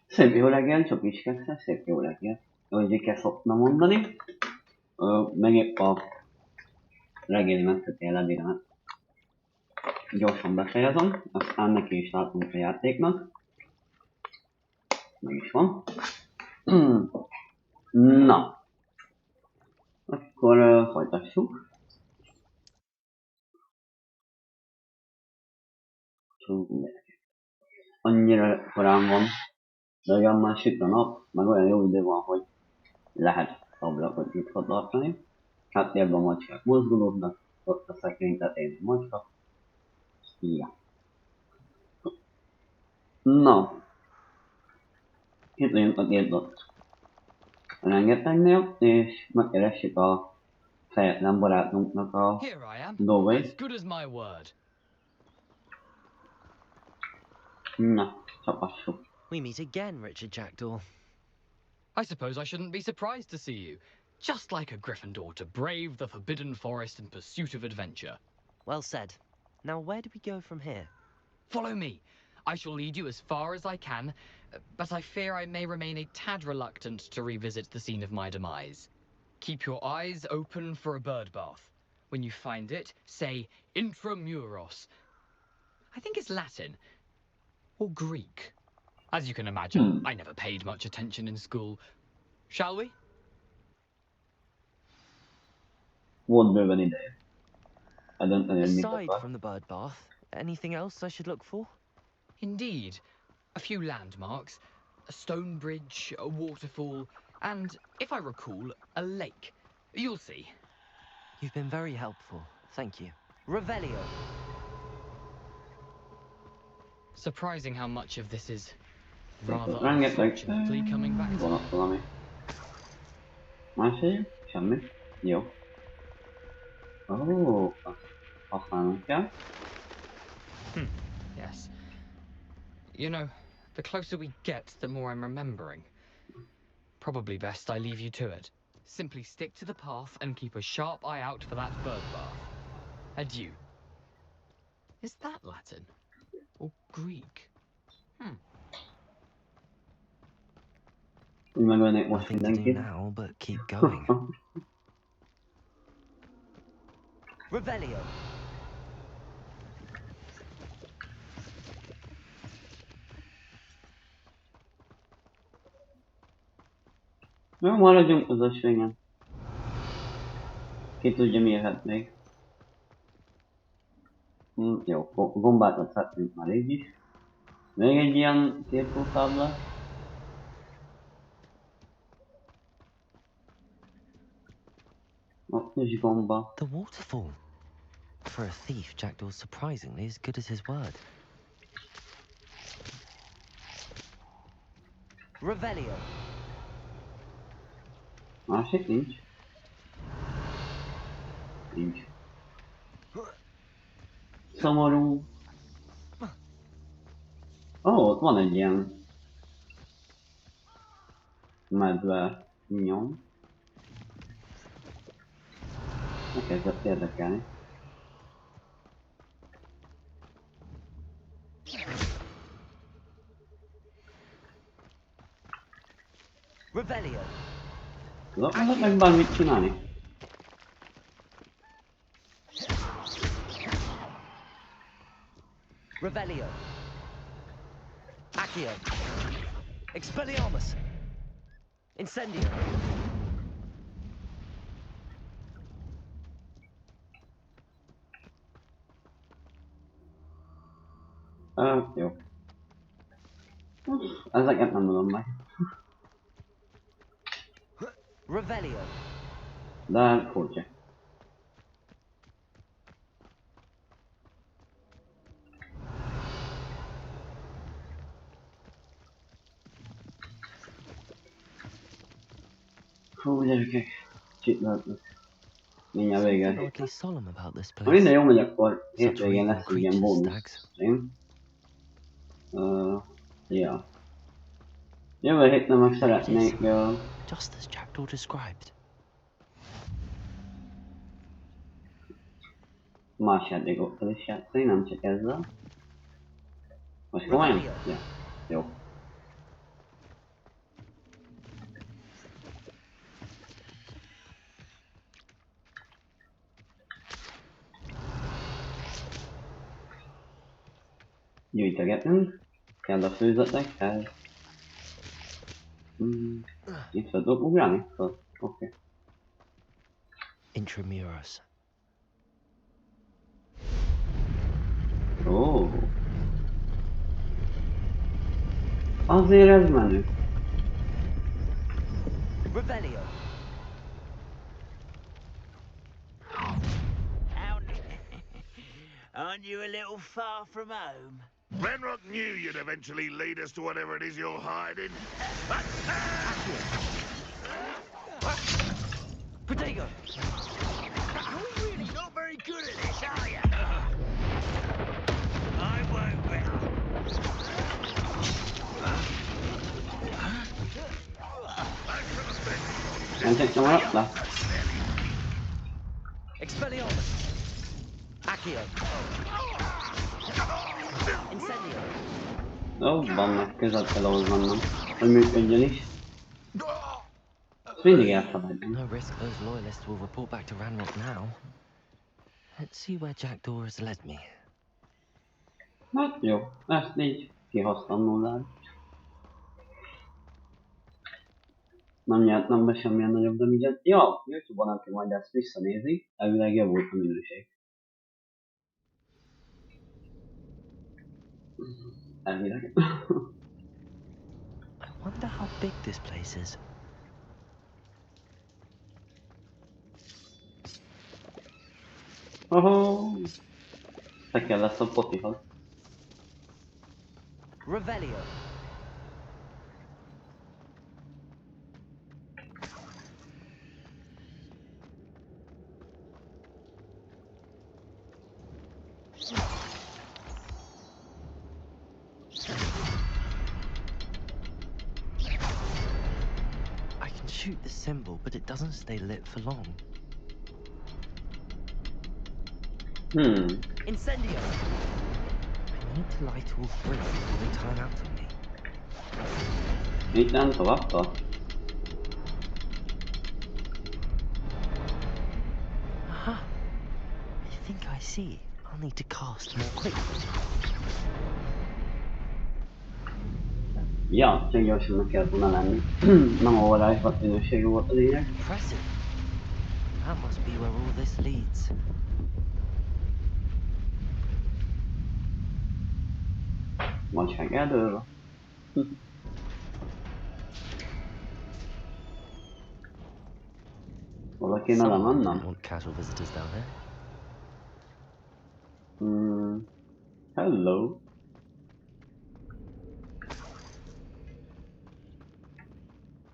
Szép jó reggel, csak is kekszel, szép jó reggel. Ahogy kell szoktam mondani. Meg épp a reggelimet, tehát én lebéremet gyorsan befejezem, aztán neki is látunk a játéknak. Meg is van. Na, akkor folytassuk. Annyira korán van, de olyan már süt a nap, meg olyan jó idő van, hogy lehet ablakot nyitva tartani. Hát térben a macskák mozgulódnak, ott a szekrény tetején a macska. Ja. Na, itt vagyunk a két rengetegnél, és megkeressük a fejetlen barátunknak a dolgait. Na, csapassuk. We meet again, Richard Jackdaw. I suppose I shouldn't be surprised to see you. Just like a Gryffindor to brave the Forbidden Forest in pursuit of adventure. Well said. Now where do we go from here? Follow me. I shall lead you as far as I can, but I fear I may remain a tad reluctant to revisit the scene of my demise. Keep your eyes open for a bird bath. When you find it, say intramuros. I think it's Latin. Or Greek. As you can imagine, I never paid much attention in school. Shall we? Volt bőven ideje. Eldönteni, hogy mit Aside akar. from the bird bath, anything else I should look for? Indeed. A few landmarks, a stone bridge, a waterfall, and, if I recall, a lake. You'll see. You've been very helpful. Thank you. Revelio. Surprising how much of this is rather Rengeteg unfortunately coming back to van ott valami. Más egy? Semmi. Jó. Ó, azt használnunk kell. Yes. You know, the closer we get, the more I'm remembering. Probably best I leave you to it. Simply stick to the path and keep a sharp eye out for that bird bath. Adieu. Is that Latin? Or Greek? Úgy megölnék most Nothing to do mindenkit. now but keep going. Revelio. Jó, maradjunk az ösvényen. Ki tudja, mi jöhet még. Jó, gombákat szedtünk már így is. Még egy ilyen képrótábla. Ott is gomba. The waterfall. For a thief, Jackdaw's surprisingly as good as his word. Revelio. Másik nincs. Nincs. Szomorú. Ó, ott van egy ilyen medve nyom. Megkezdett érdekelni. Revelio. Lehet meg bármit csinálni. Revelio. Accio. Expelliarmus. Incendio. Jó. Ezeket nem tudom meg. Revelio. De furcsa. Hú, gyerekek. Csitlatok. Mindjárt vége. Oddly solemn about this Ha place. minden jó megy, akkor hétvégén lesz egy ilyen bónusz stream. Ja. Jövő héten meg szeretnék... Just as Jackdaw described. más játékokkal is játszani, nem csak ezzel. Most komolyan? Ja. Jó. Gyűjtögetünk. Kell a főzetekhez. Itt fel tudok ugrálni? Oké. Intramuros. Ó. Azért ez menő. Revelio. Aren't you a little far from home? Ranrock knew you'd eventually lead us to whatever it is you're hiding. Protego. You're really not very good at this, are you? I won't well. Entek nyomra le. Expelliarmus. Accio. Incendio. Ó, van meg, közel kell ahhoz vannom, hogy működjön is. Ezt mindig elfelejtem. No risk those loyalists will report back to Ranrock now. Let's see where Jackdaw has led me. Hát jó, ezt így kihoztam nullán. Nem nyertem be semmilyen nagyobb damage-et. Ja, YouTube-on, aki majd ezt visszanézi, elvileg javult a minőség. Elvileg. I wonder how big this place is. Oh, te kell lesz a potihoz. Revelio. I can shoot the symbol, but it doesn't stay lit for long. Incendio. I need to light all three before they turn out on me. Itt nem tovább tart. Aha. I think I see. I'll need to cast more quickly. Ja, csak gyorsan kellett volna lenni. Nem óvodásban minőségű volt a lényeg. Impressive. That must be where all this leads. Vagy hegedőről. Valaki ne Someone lemennem? didn't want casual visitors down there. Hello.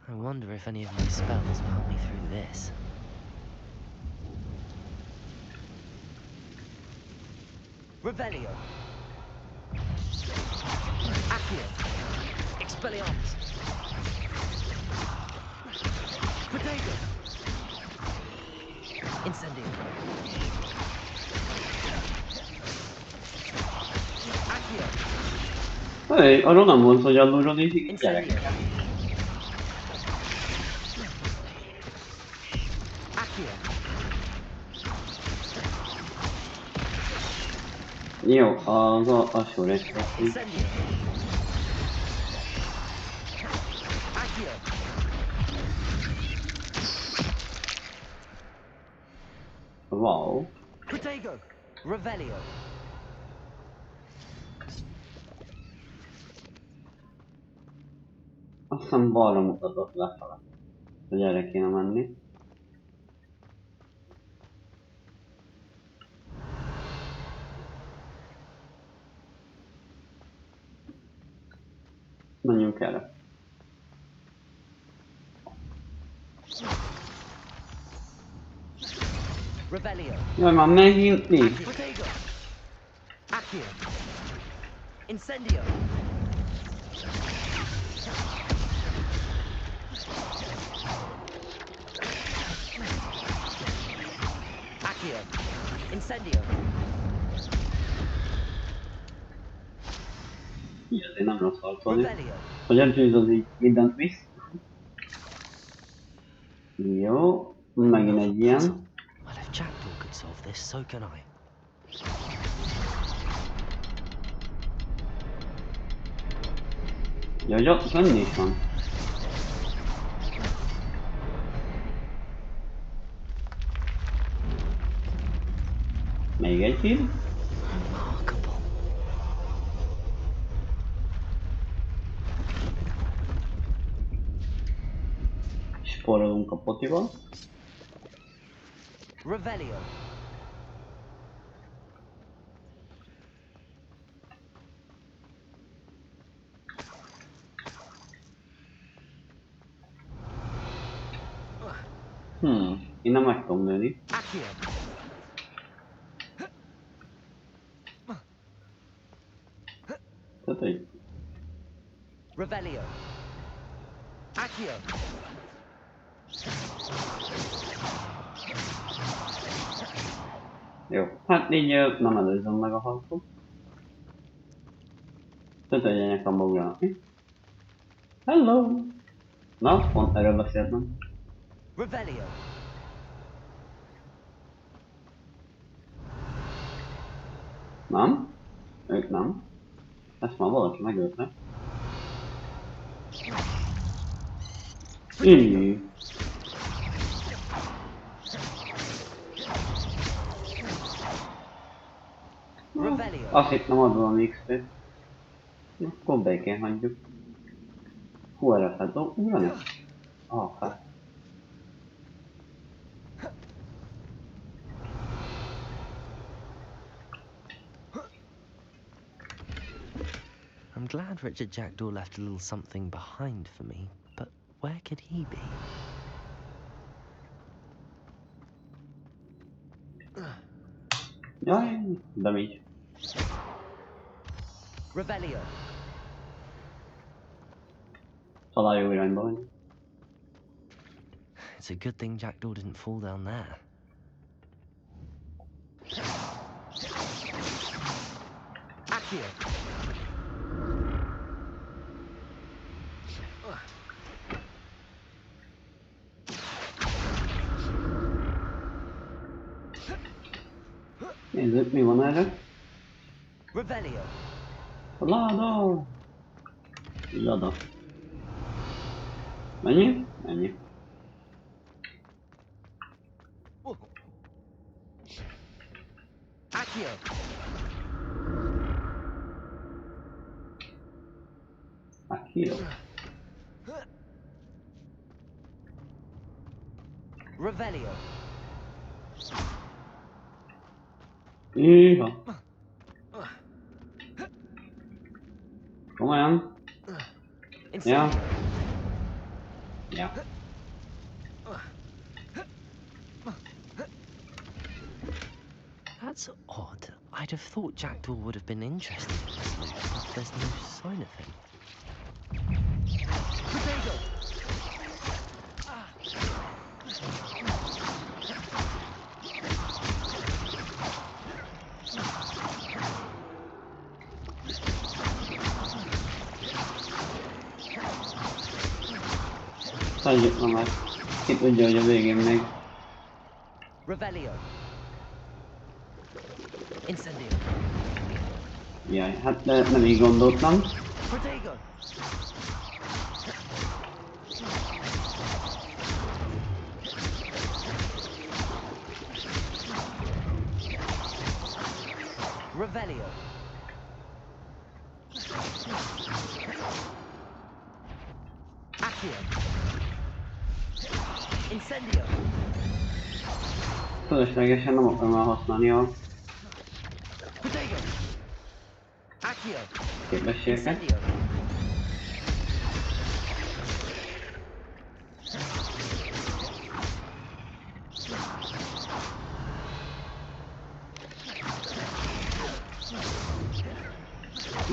I wonder if any of my spells will help me through this. Revelio. Accio. Expelliarmus. Protego. Incendio. Accio. Hey, arról nem volt, hogy alulról nézik Incendio. gyerekeket. Accio. Jó, az alsó részt veszik. Incendio. Accio. Wow. Protego. Revelio. Azt hiszem balra mutatott lefele. Hogy erre kéne menni. Menjünk erre. Revelio. Jaj, már megint mi? Protego. Accio. Incendio. Accio. Incendio. Így azért nem rossz harcolni. Revelio. Hogy a Juice az így mindent visz. Jó. Megint egy ilyen. Well, if Jackdaw could solve this, so can I. Ja, hogy ott fönn is van. Még egy híd. Remarkable. Spórolunk a potival. Revelio. Innen meg tudom nőni. Accio. Tehát, hogy Revelio. Accio. jó. Hát így nem előzöm meg a harcot. Tehát, hogy ennek a magának. Hello! Na, pont erről beszéltem. Revelio. Nem? Ők nem. Ezt már valaki megölte. Így. Revelio. Azt hittem ad valami XP-t. Akkor békén hagyjuk. Hú, erre fel mi van ez? Ah, fel. I'm glad Richard Jackdaw left a little something behind for me, but where could he be? Jaj, de mi? Revelio. Talán jó irányba vagy. It's a good thing Jackdaw didn't fall down there. Accio. Nézzük, mi van erre. Revelio. Lada! Lada. Mennyi? Ennyi. Accio. Akira. Revelio. Iha. Komolyan? Ja. Incendio. Ja. That's odd. I'd have thought Jackdaw would have been interested in this loot, but there's no sign of him. Potato! Hagyjuk ma meg. Ki tudja, hogy a végén még. Revelio. Incendio. Jaj, hát nem így gondoltam. Potato! Revelio. Accio. Incendio. Fölöslegesen nem akarom elhasználni a Potato. Accio. képességeket. Incendio.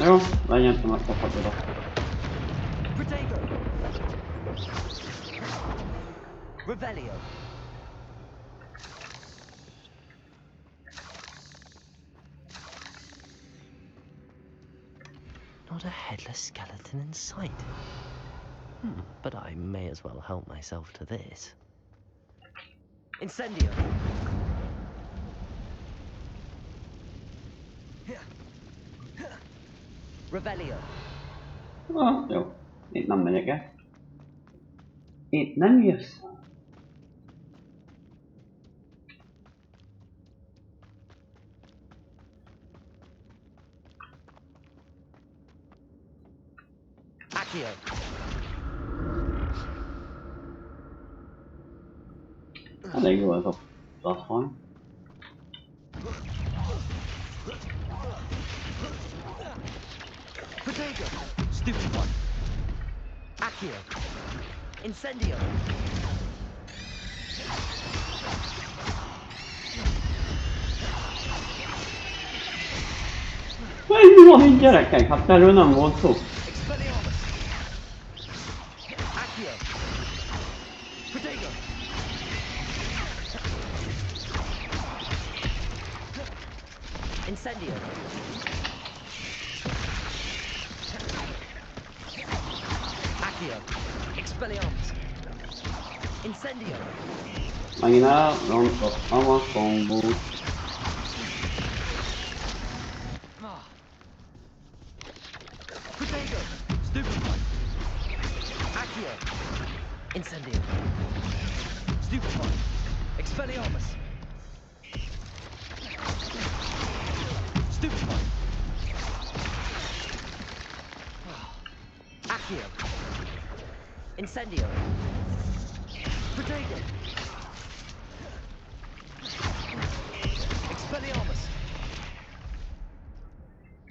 Jó, lenyeltem azt a fatodat. Potato. Revelio. Not a headless skeleton in sight. But I may as well help myself to this. Incendio. Revelio. Ah, jó. Itt nem megyek el. Itt nem jössz. Accio. Elég jó ez a platform. Potato. Stupid one. Accio. Incendio. Mi van itt gyerekek? Hát erről nem volt szó. Expelliarmus. Accio. Potato. Incendio. Accio. Expelliarmus. Incendio. Megint elrontottam a kombót. Ah. Potato. Stupid one. Accio. Incendio. Stupid one. Expelliarmus. Stupid one. Accio. Incendio. Potato. Expelliarmus.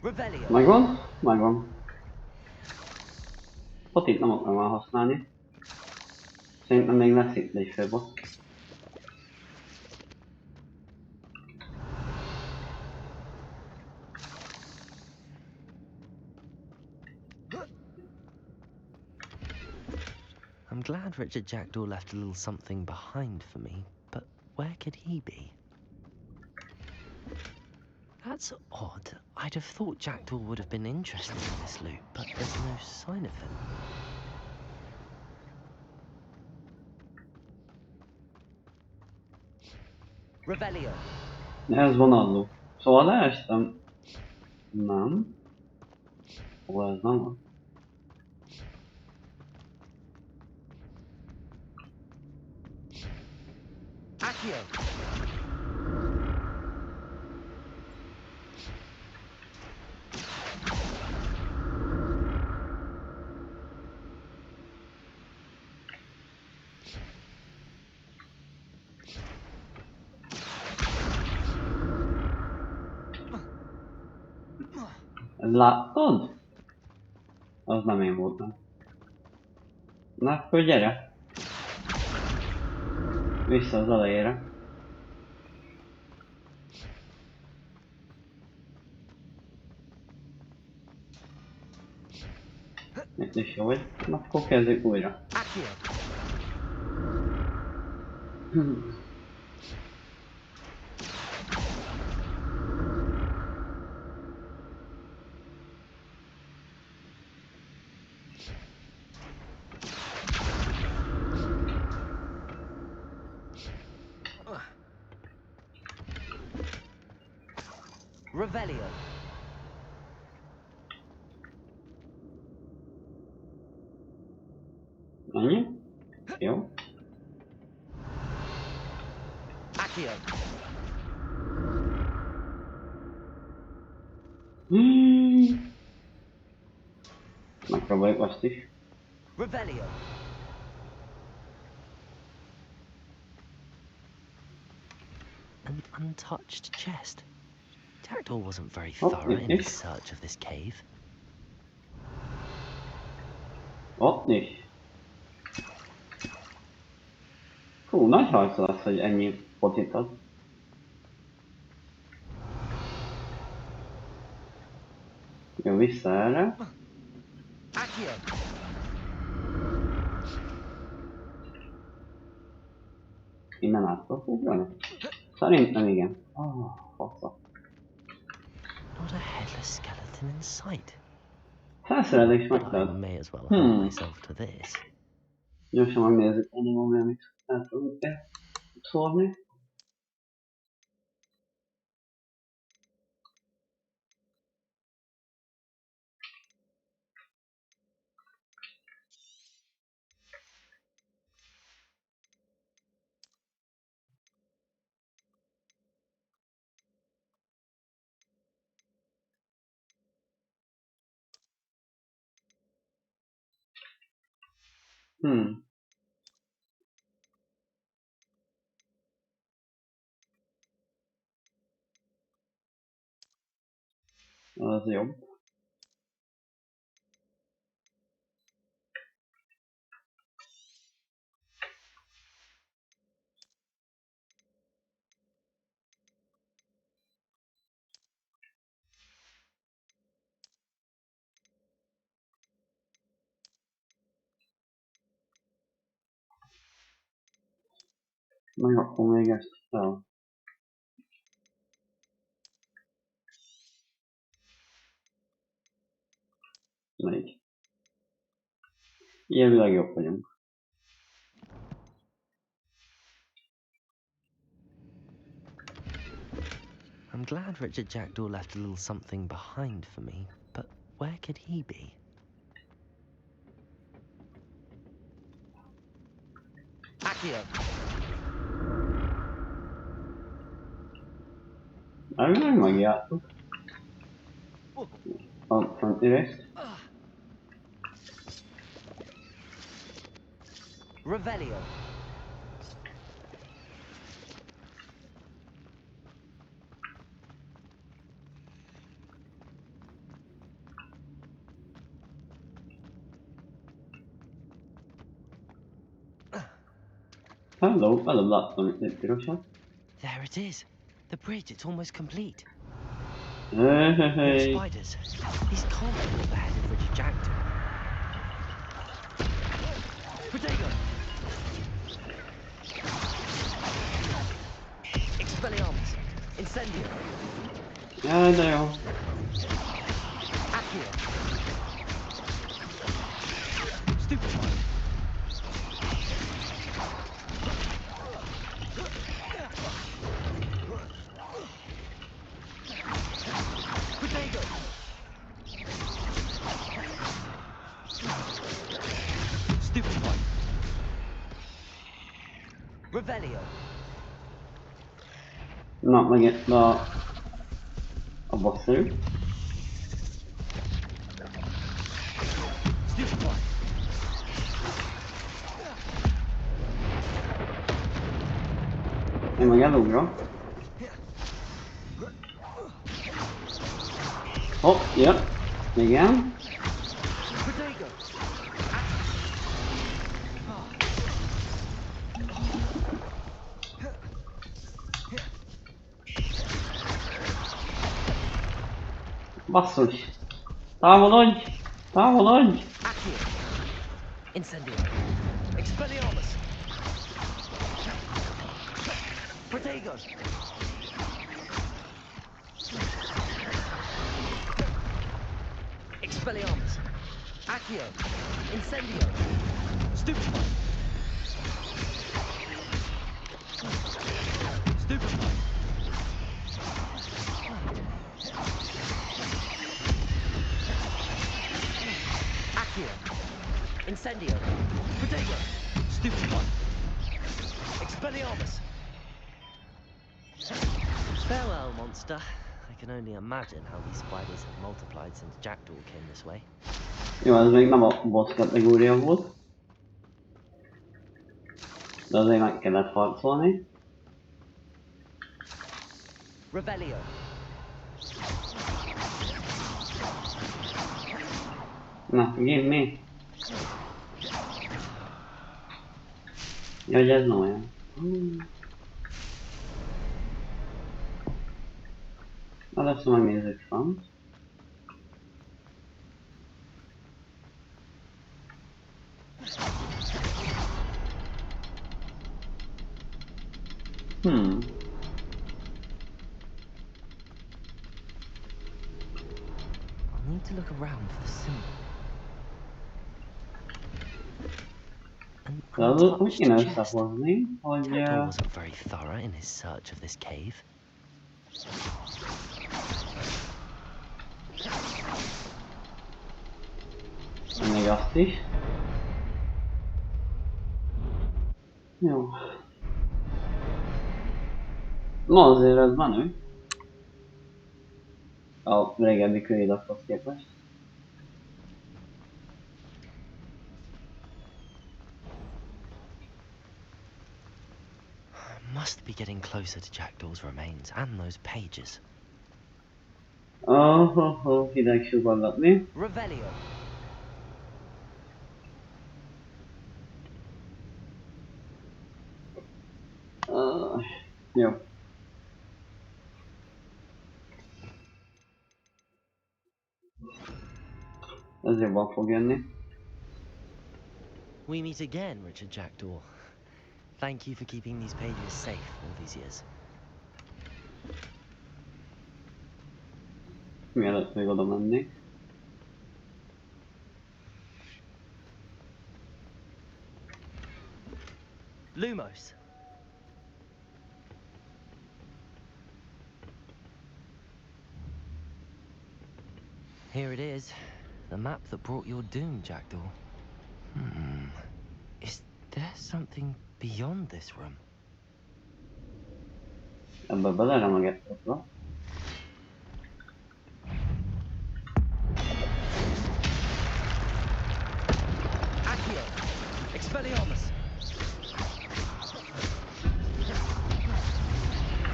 Revelio. Megvan? Megvan. Potit nem akarom elhasználni. Szerintem még lesz itt egy főboss. I'm glad Richard Jackdaw left a little something behind for me, but where could he be? That's odd. I'd have thought Jackdaw would have been interested in this loot, but there's no sign of him. Revelio. Ez vonalló. Szóval leestem. Nem. Hol ez nem van? Accio. Ez láttad? Az nem én voltam. Na akkor gyere. Vissza az elejére. Itt is jó vagy. Na akkor kezdjük újra. Accio. Revelio. Ennyi? Jó. Accio. Megpróbáljuk azt is. Revelio. An untouched chest. Jackdaw wasn't very thorough in his search of this cave. Ott is. Hú, nagy harc lesz, hogy ennyi potit ad. Jó, vissza erre. Accio. Innen át tudok ugrani? Szerintem igen. Fasz. Not a headless skeleton in sight. Felszerelés But I megtalál. may as well help myself to this. Gyorsan megnézzük, ennyi van, amit el tudunk szórni. Az jobb. Meg akkor még ezt fel. Megy. Ilyen jobb vagyunk. I'm glad Richard Jackdaw left a little something behind for me, but where could he be? Accio! Elvileg megjátszuk. A fronti részt. Revelio! Hello, előbb láttam itt egy pirosat. There it is! The bridge, it's almost complete. Hey, hey, More hey. spiders. These can't be all the head of Richard Jackdaw. Protego! Expelliarmus! Incendio! Jaj, de jó. Accio! Stupefy! Protego! Stupefy! Revelio! Na, megint a bosszú. Stupefy! Én meg elugrok. Hopp, ja. Igen. Protego! Basszus. Távolodj! Távolodj! Accio! Incendio! Expelliarmus! Protego! Expelliarmus! Accio! Incendio! Stupefy! Stupefy! Accio! Incendio! Protego! Stupefy! Expelliarmus! Farewell, monster. I can only imagine how these spiders have multiplied since Jackdaw came this way. Jó, ez még nem a boss kategória volt. De azért meg kellett harcolni. Revelio! Na, give me. Jaj, ez nem olyan. Először megnézzük front. I'll need to look around for the symbol. An De az úgy untouched kéne chest. összehozni, hogy... Jackdaw wasn't very thorough in his search of this cave. Még azt is. Jó. No, azért ez menő. A régebbi könyvlaphoz képest. must be getting closer to Jackdaw's remains and those pages. Oh, hideg sugallatni. Revelio. Jó. Ez jobban fog jönni. We meet again, Richard Jackdaw. Thank you for keeping these pages safe all these years. Mielőtt még oda mennék. Lumos. Here it is. The map that brought your doom, Jackdaw. Is there something beyond this room? Ebbe bele remegettetve. Accio! Expelliarmus!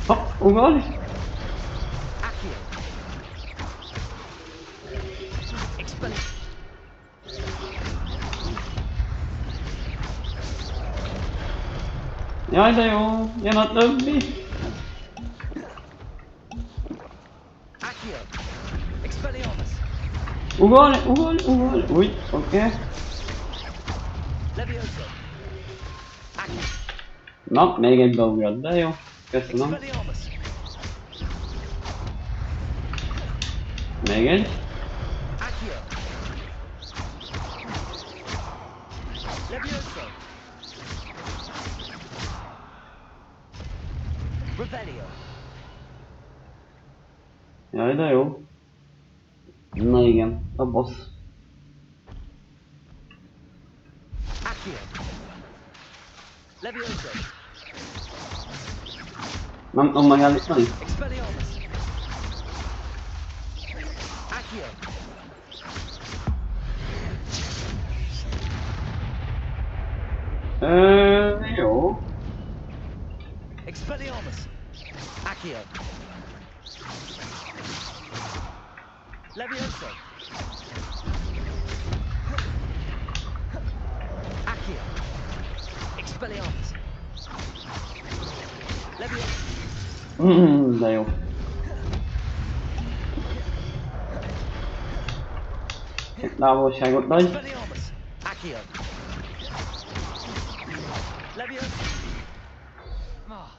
Hopp, ugorj! Accio! Jaj, de jó! Jön a többi! Accio! Expelliarmus! Ugorj! Úgy, oké. Levioso! Accio! Na, még egy beugrott, de jó. Köszönöm. Expelliarmus! Még egy. Accio! Levioso! Revelio! Jaj, de jó. Na igen, a boss. Accio! Levioso! Nem tudom megállítani. Expelliarmus! Accio! Jó. Expelliarmus! Accio! Levioso! Accio! Expelliarmus! Levioso! De jó. Egy távolságot nagy. Expelliarmus! Accio! Levioso! Ah,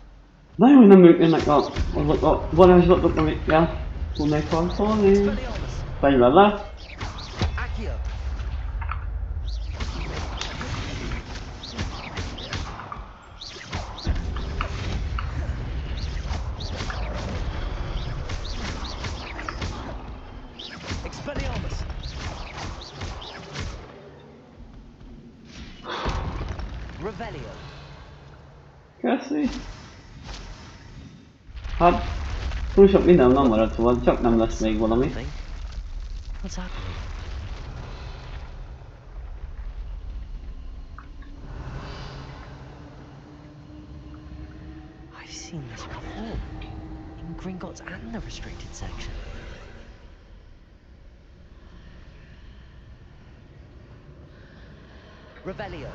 De jó, hogy nem jönnek azok a varázslatok, amikkel tudnék harcolni. Expelliarmus! Fegyverrel. Accio! Expelliarmus! Revelio! Köszi. Hát, túl sok minden nem maradt, szóval csak nem lesz még valami. Something. What's happening? I've seen this before. In Gringotts and the restricted section. Revelio.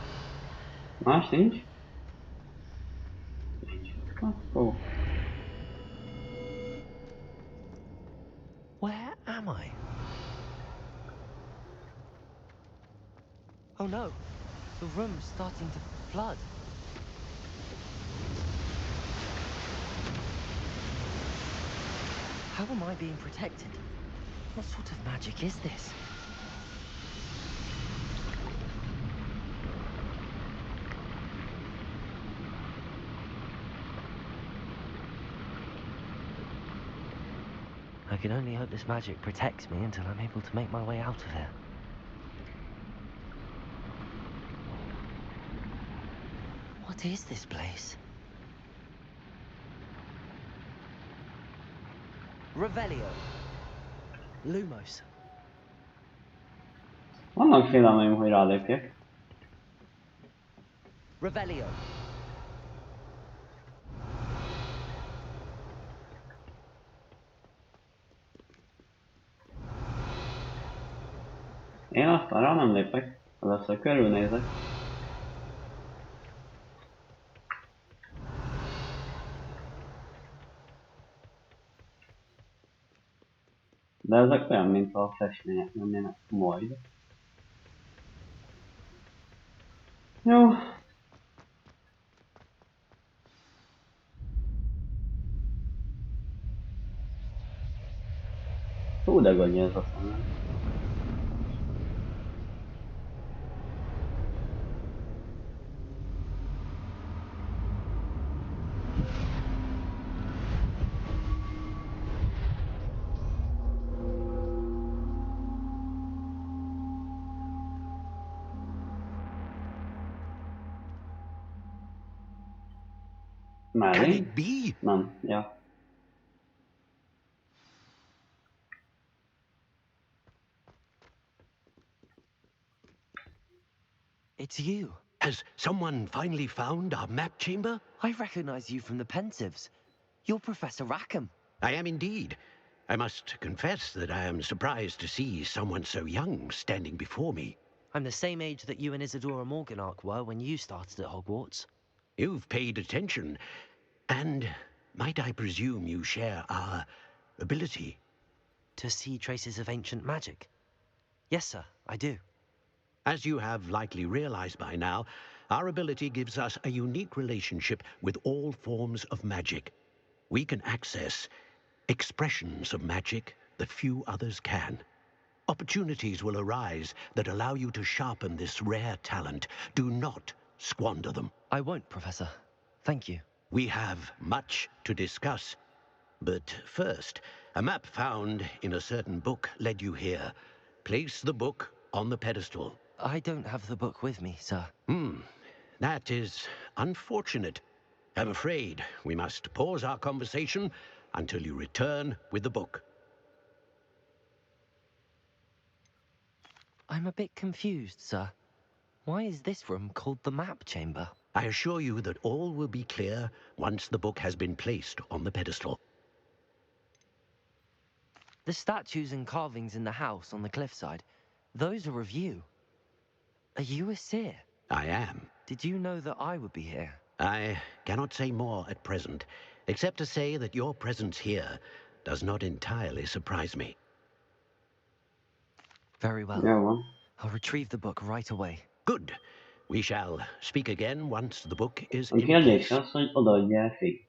Más nincs? Akkor. Where am I? Oh no, the room's starting to flood. How am I being protected? What sort of magic is this? I can only hope this magic protects me until I'm able to make my way out of here. What is this place? Revelio. Lumos. Vannak félelmeim, hogy rálépjek. Revelio. Én azt arra nem lépek. Először körülnézek. De ezek olyan, mint a festmények lennének majd. Jó. Hú, de gagyi ez a szemem. Can Mellé? it be? Nem, ja. It's you. Has someone finally found our map chamber? I recognize you from the Pensives. You're Professor Rackham. I am indeed. I must confess that I am surprised to see someone so young standing before me. I'm the same age that you and Isadora Morganach were when you started at Hogwarts. You've paid attention. And might I presume you share our ability? To see traces of ancient magic? Yes, sir, I do. As you have likely realized by now, our ability gives us a unique relationship with all forms of magic. We can access expressions of magic that few others can. Opportunities will arise that allow you to sharpen this rare talent. Do not squander them. I won't, Professor. Thank you. We have much to discuss. But first, a map found in a certain book led you here. Place the book on the pedestal. I don't have the book with me, sir. That is unfortunate. I'm afraid we must pause our conversation until you return with the book. I'm a bit confused, sir. Why is this room called the map chamber? I assure you that all will be clear once the book has been placed on the pedestal. The statues and carvings in the house on the cliffside, those are of you. Are you a seer? I am. Did you know that I would be here? I cannot say more at present, except to say that your presence here does not entirely surprise me. Very well. Jó van. I'll retrieve the book right away. Good. We shall speak again once the book is A in kérdés place. az, hogy odaadja el Fig.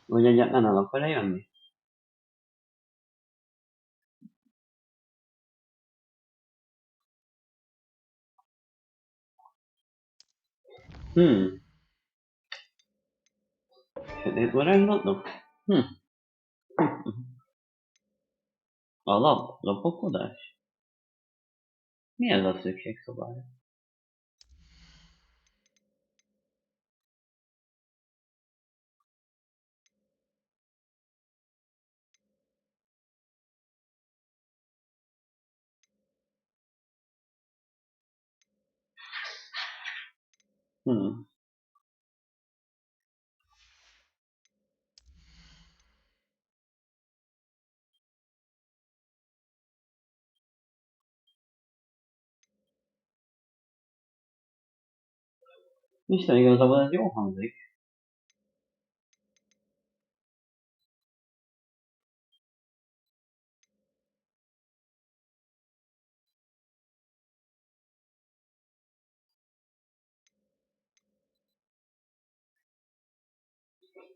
Vagy egyáltalán el akar jönni? Sötét varázslatok? A lapokodás? Mi ez a szükségszobája? Hmm. Isten, igazából ez jó hangzik.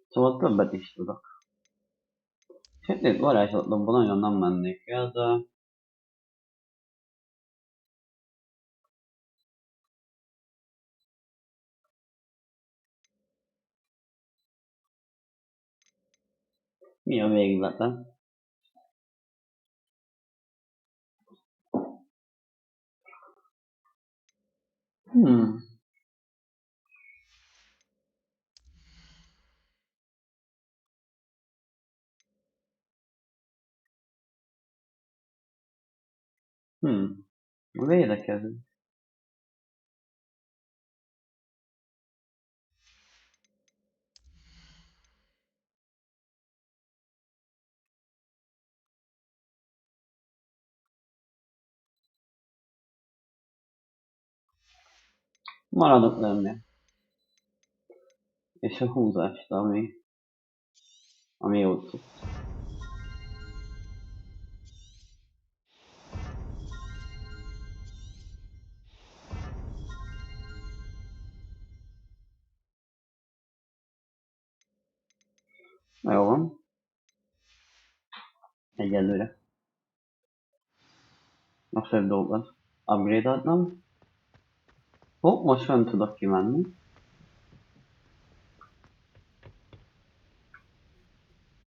Szóval többet is tudok. Sötét varázslatomban nagyon nem mennék el, de... Mi a véglete? Hmm. Védekező. Maradok lennél. És a húzást, ami jó cucc. Jó van. Egyelőre. A főbb dolgot upgrade-adnom. Ó, most fönn tudok kimenni.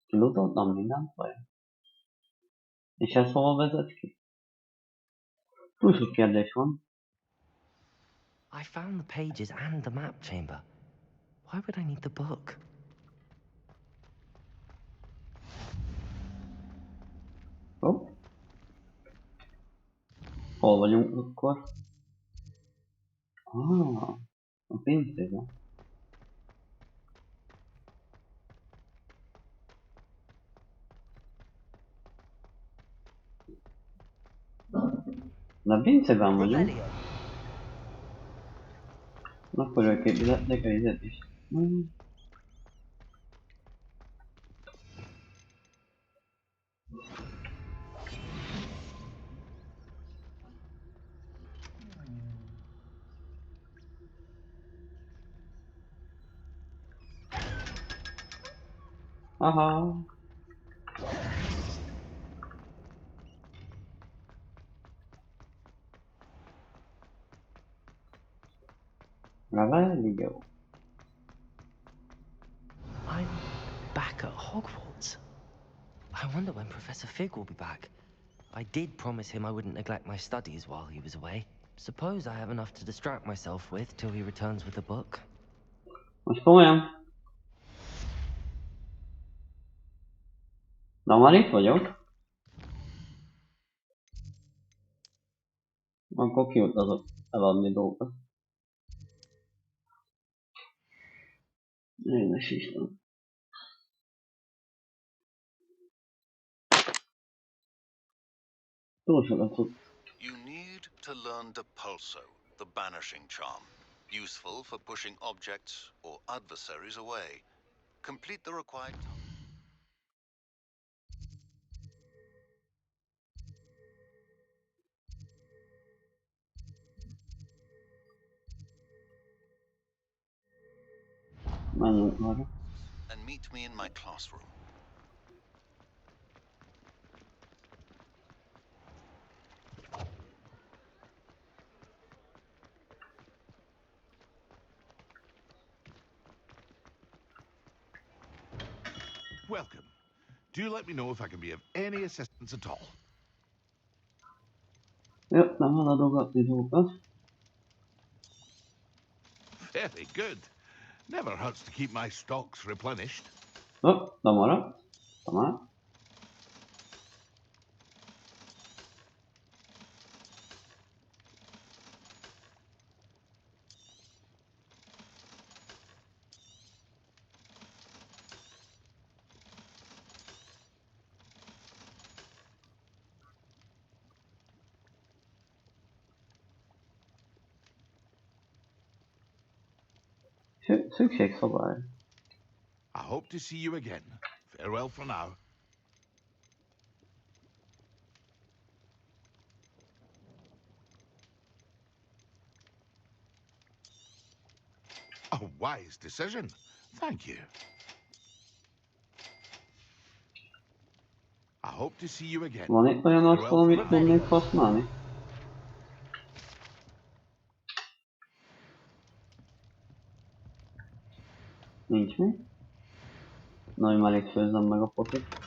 Kilutoltam mindent, vagy? És ez hova vezet ki? Túl sok kérdés van. I found the pages and the map chamber. Why would I need the book? Ó. Hol vagyunk akkor? A pincében. De a pincében vagyunk. Akkor ők építették a vizet is. Aha. Revelio. I'm back at Hogwarts. I wonder when Professor Fig will be back. I did promise him I wouldn't neglect my studies while he was away. Suppose I have enough to distract myself with till he returns with the book. Most komolyan? Na már itt vagyok. Akkor kiutazok eladni dolgokat. Édes Isten. Túl sokat tud. You need to learn Depulso, the banishing charm. Useful for pushing objects or adversaries away. Complete the required Menjünk arra. and meet me in my classroom. Welcome. Do let me know if I can be of any assistance at all. Jó, nem eladogatni dolgokat. Very good. Never hurts to keep my stocks replenished. Ó, lemaradt. Tamár. Szükségszobály. I hope to see you again. Farewell for now. A wise decision. Thank you. I hope to see you again. Van itt olyan asztal, amit tudnék használni? Nincs mi? Na, hogy már itt főzzem meg a potit.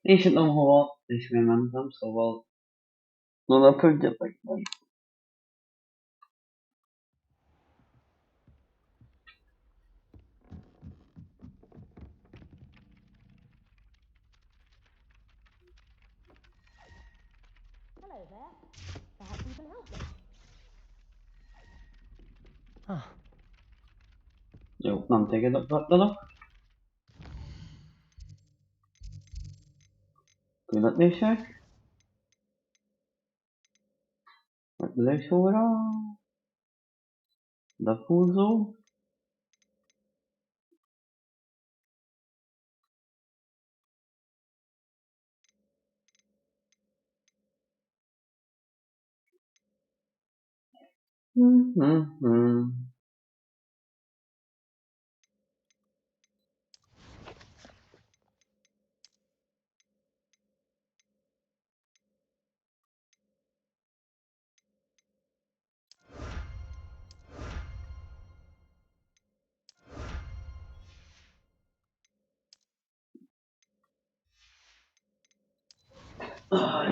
Én sem tudom hova, és miért mentem, szóval... Na, ködjetek meg. Jó, nem téged akartalak. Küldetések. Repülés óra. Befúzó.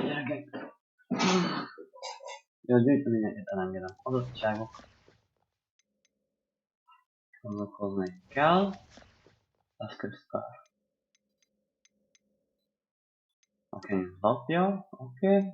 Gyerekek. Jó, gyűjteményeket elengedem. Adottságok. Azokhoz még kell. Eszköztár. Oké, lapja. Oké.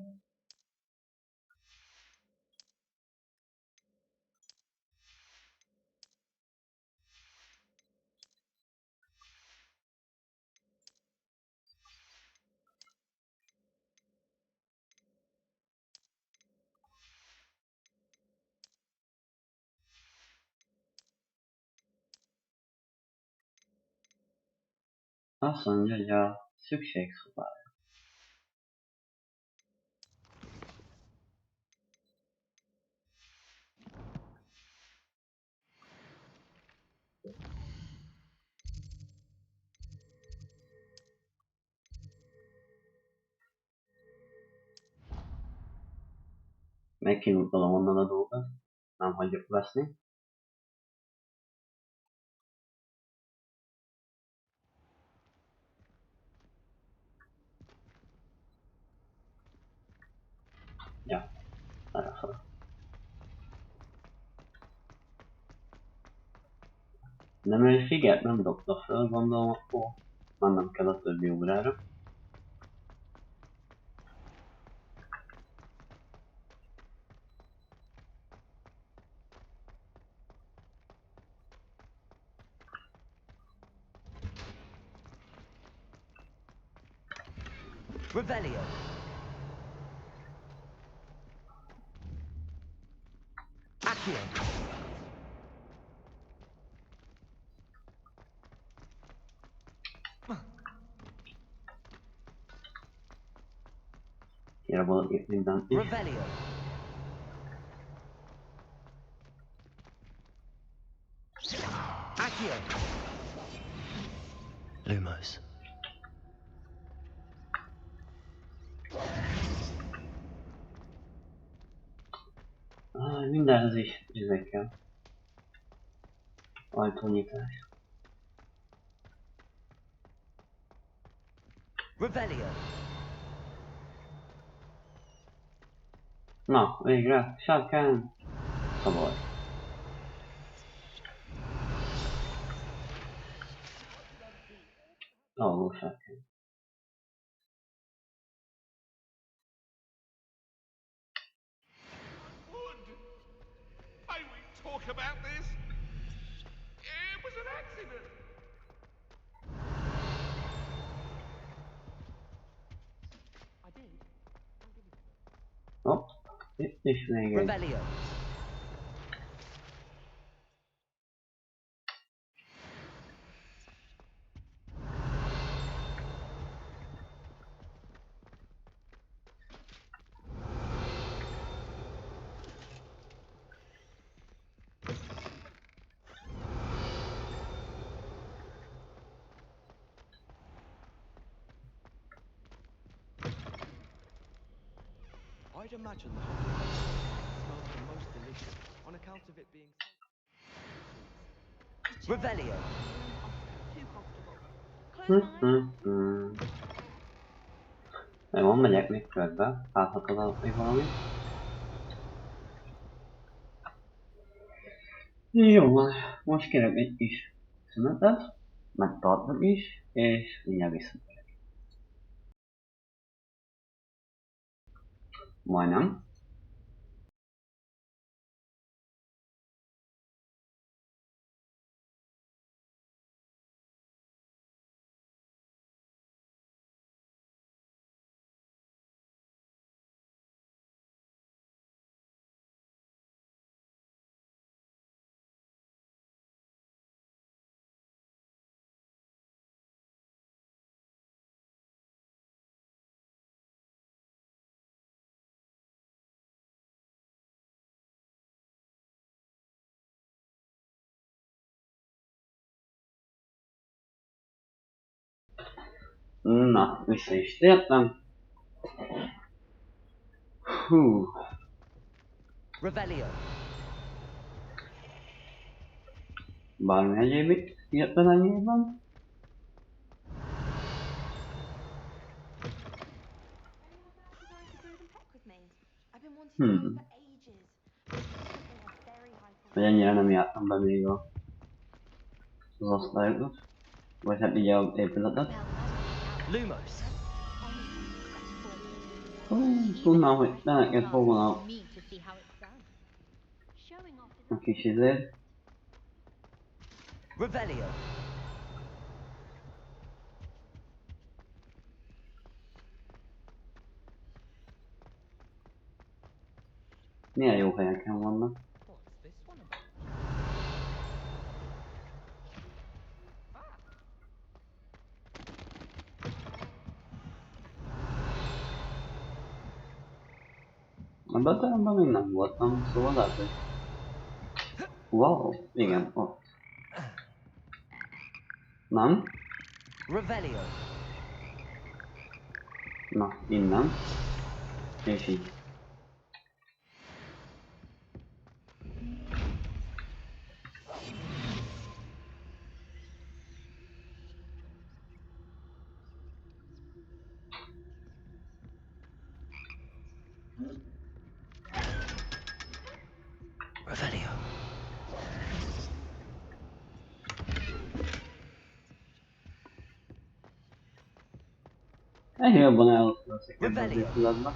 Azt mondja, hogy a szükségszobája. Még kinutolom onnan a dolgot. Nem hagyjuk veszni. Ja, erre fel. Nem, ő figyelt, nem dobta föl, gondolom, akkor mennem kell a többi órára. Revelio. Accio. Kirabolok itt mindent is. Revelio. Accio. Lumos. Mindenhez is ezekkel. Ajtónyitás. Revelio. Na, végre, sárkány. Szabad. Alvó sárkány. I won't talk about this. It was an accident. Hopp, itt is még egy. Revelio. I'd imagine the Hogwarts smells the most delicious on account of it being so... Revelio. Too comfortable. Nem, megyek még körbe. Láthatod adni valamit. Jó van, most kérek egy kis szünetet, megtartom is, és mindjárt visszatérek. Majdnem. Na, vissza is tértem. Hú. Revelio. Bármi egyéb itt hirtelenjében. Hogy ennyire nem jártam be még az osztályokot. Vagy hát így az épületet. Lumos. Tudnám, hogy te neked hol van a kis izéd. Revelio. Milyen jó helyeken vannak. Ebben a teremben még nem voltam, szóval lehet, hogy... Wow, igen, ott. Nem? Revelio. Na, innen. És így. Revelio. Egy jobban elosztasz ebben az épületben.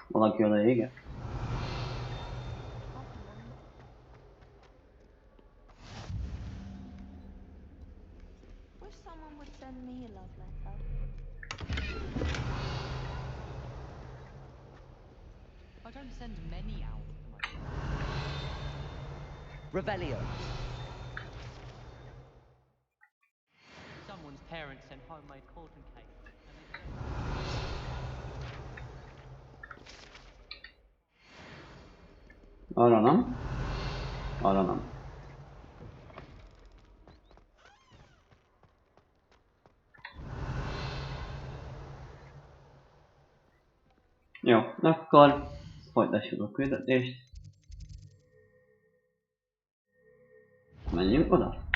Valaki oda éget? Wish someone would send me a love letter. I don't send many out to my Revelio. Someone's parents sent homemade cotton cake, and they said... Arra nem. Arra nem. Jó, akkor folytassuk a küldetést. Menjünk oda.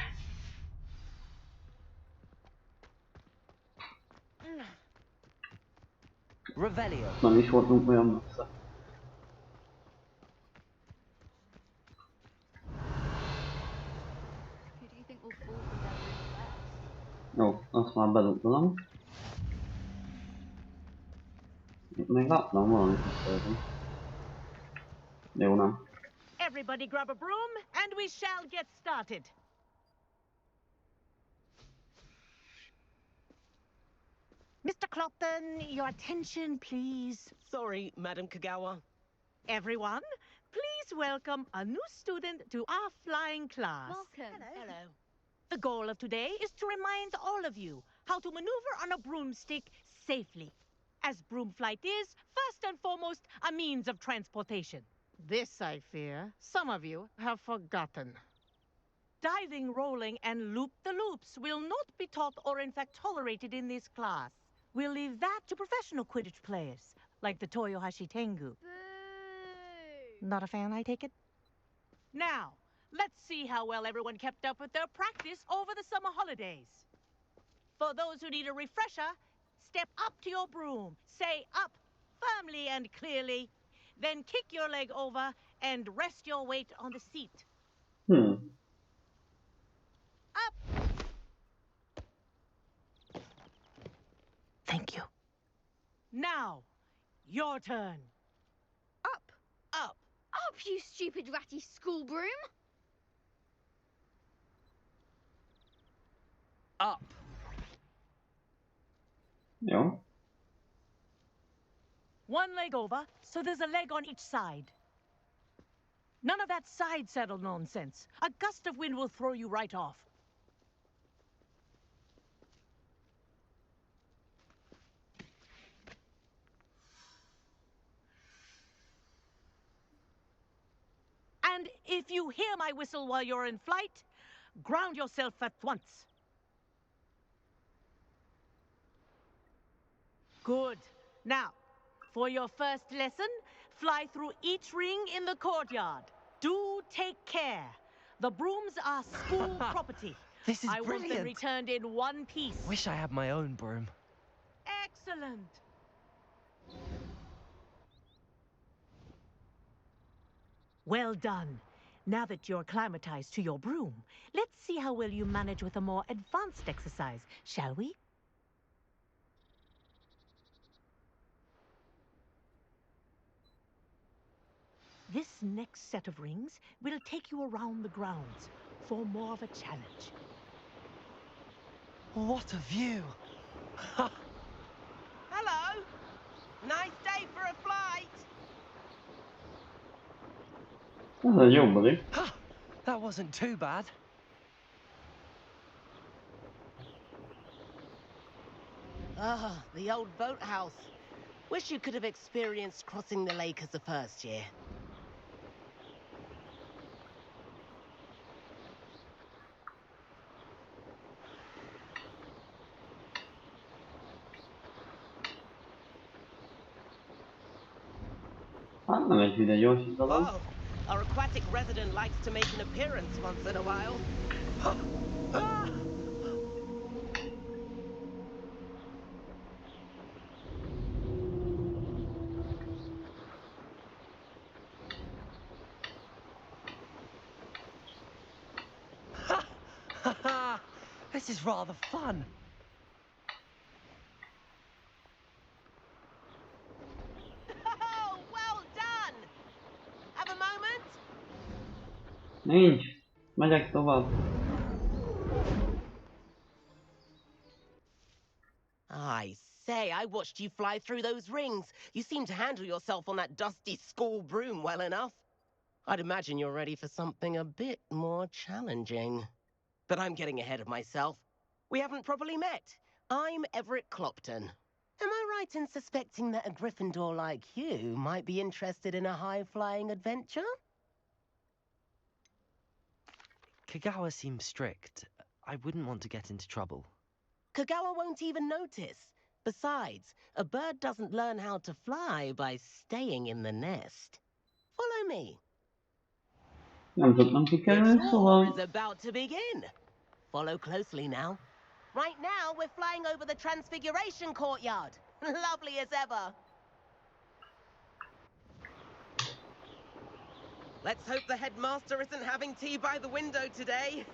Revelio. Nem is voltunk olyan messze. Who do you think will fall from their room first? Jó, azt már bedugtam. Itt még láttam valamit a földön. Jó, nem. Everybody grab a broom, and we shall get started. Mr. Clopton, your attention, please. Sorry, Madam Kagawa. Everyone, please welcome a new student to our flying class. Welcome. Hello. The goal of today is to remind all of you how to maneuver on a broomstick safely, as broom flight is, first and foremost, a means of transportation. This, I fear, some of you have forgotten. Diving, rolling, and loop-the-loops will not be taught or in fact tolerated in this class. We'll leave that to professional Quidditch players, like the Toyohashi Tengu. Boo! Not a fan, I take it? Now, let's see how well everyone kept up with their practice over the summer holidays. For those who need a refresher, step up to your broom, say up firmly and clearly, then kick your leg over and rest your weight on the seat. Now, your turn. Up. Up. Up, you stupid ratty school broom. Up. Jó. One leg over, so there's a leg on each side. None of that side saddle nonsense. A gust of wind will throw you right off. And if you hear my whistle while you're in flight, ground yourself at once. Good. Now, for your first lesson, fly through each ring in the courtyard. Do take care. The brooms are school property. This is I want them brilliant. returned in one piece. Wish I had my own broom. Excellent. Well done. Now that you're acclimatized to your broom, let's see how well you manage with a more advanced exercise, shall we? This next set of rings will take you around the grounds for more of a challenge. What a view! Hello! Nice day for a flight! Ez egy jó buli. That wasn't too bad. Ah, the old boathouse. Wish you could have experienced crossing the lake as a first year. Hát nem egy hüde gyors dolog. Oh, our aquatic resident likes to make an appearance once in a while. This is rather fun. Oh, well done! Have a moment? Nincs. Megyek tovább. I say, I watched you fly through those rings. You seem to handle yourself on that dusty school broom well enough. I'd imagine you're ready for something a bit more challenging. But I'm getting ahead of myself. We haven't properly met. I'm Everett Clopton. Am I right in suspecting that a Gryffindor like you might be interested in a high-flying adventure? Kagawa seems strict. I wouldn't want to get into trouble. Kagawa won't even notice. Besides, a bird doesn't learn how to fly by staying in the nest. Follow me. Nem tudtam The kikerülni, tour szóval... is about to begin. Follow closely now. Right now, we're flying over the Transfiguration Courtyard. Lovely as ever. Let's hope the headmaster isn't having tea by the window today.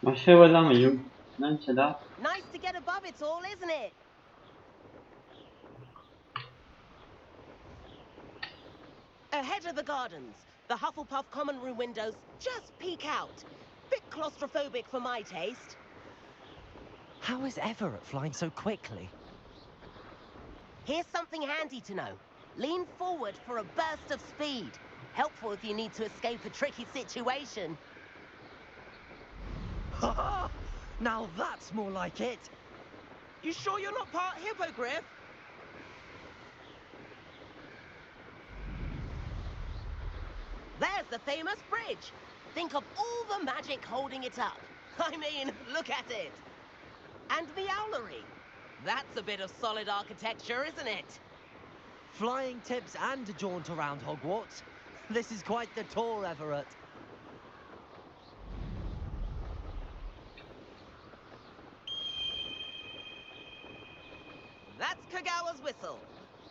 Most sehol nem vagyunk. Nem csoda. Nice to get above it all, isn't it? Ahead of the gardens, the Hufflepuff common room windows just peek out. Bit claustrophobic for my taste. How is Everett flying so quickly? Here's something handy to know. Lean forward for a burst of speed. Helpful if you need to escape a tricky situation. Now that's more like it. You sure you're not part hippogriff? There's the famous bridge. Think of all the magic holding it up. I mean, look at it. And the owlery. That's a bit of solid architecture, isn't it? Flying tips and a jaunt around Hogwarts. This is quite the tour, Everett. That's Kagawa's whistle.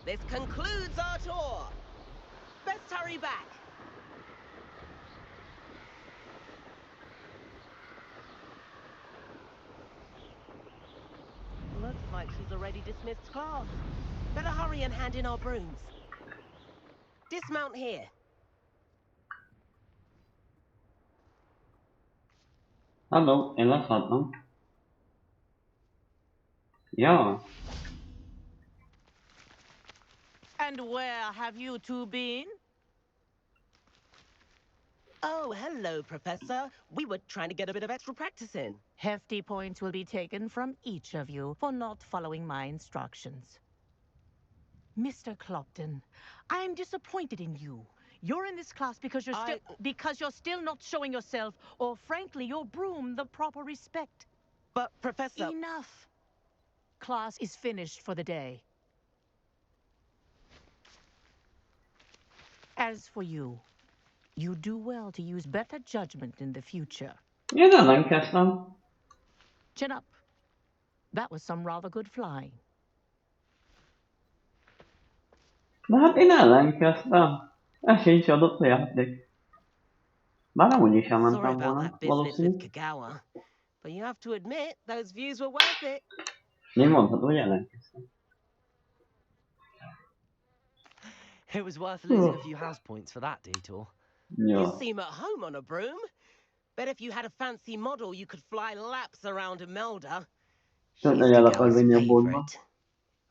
This concludes our tour. Best hurry back. like she's already dismissed class. Better hurry and hand in our brooms. Dismount here. Hallå, är lasat någon? Ja. And where have you two been? Oh, hello, Professor. We were trying to get a bit of extra practice in. Hefty points will be taken from each of you for not following my instructions. Mr. Clopton, I'm disappointed in you. You're in this class because you're still not showing yourself, or frankly, your broom the proper respect. But, Professor... Enough. Class is finished for the day. As for you, you do well to use better judgment in the future. Ja, den Lancaster. Chin up. That was some rather good flying. Ma bine, Lancaster. Esély se adott a játék. Bár amúgy is elmentem Sorry about volna, that business with valószínű. Kagawa, but you have to admit those views were worth it. Én mondható, hogy Lancaster. It was worth losing a few house points for that detour. You Ja. seem at home on a broom. Bet if you had a fancy model, you could fly laps around Imelda. She's Tudod, hogy el akar Kagawa's vinni a boltba. favorite.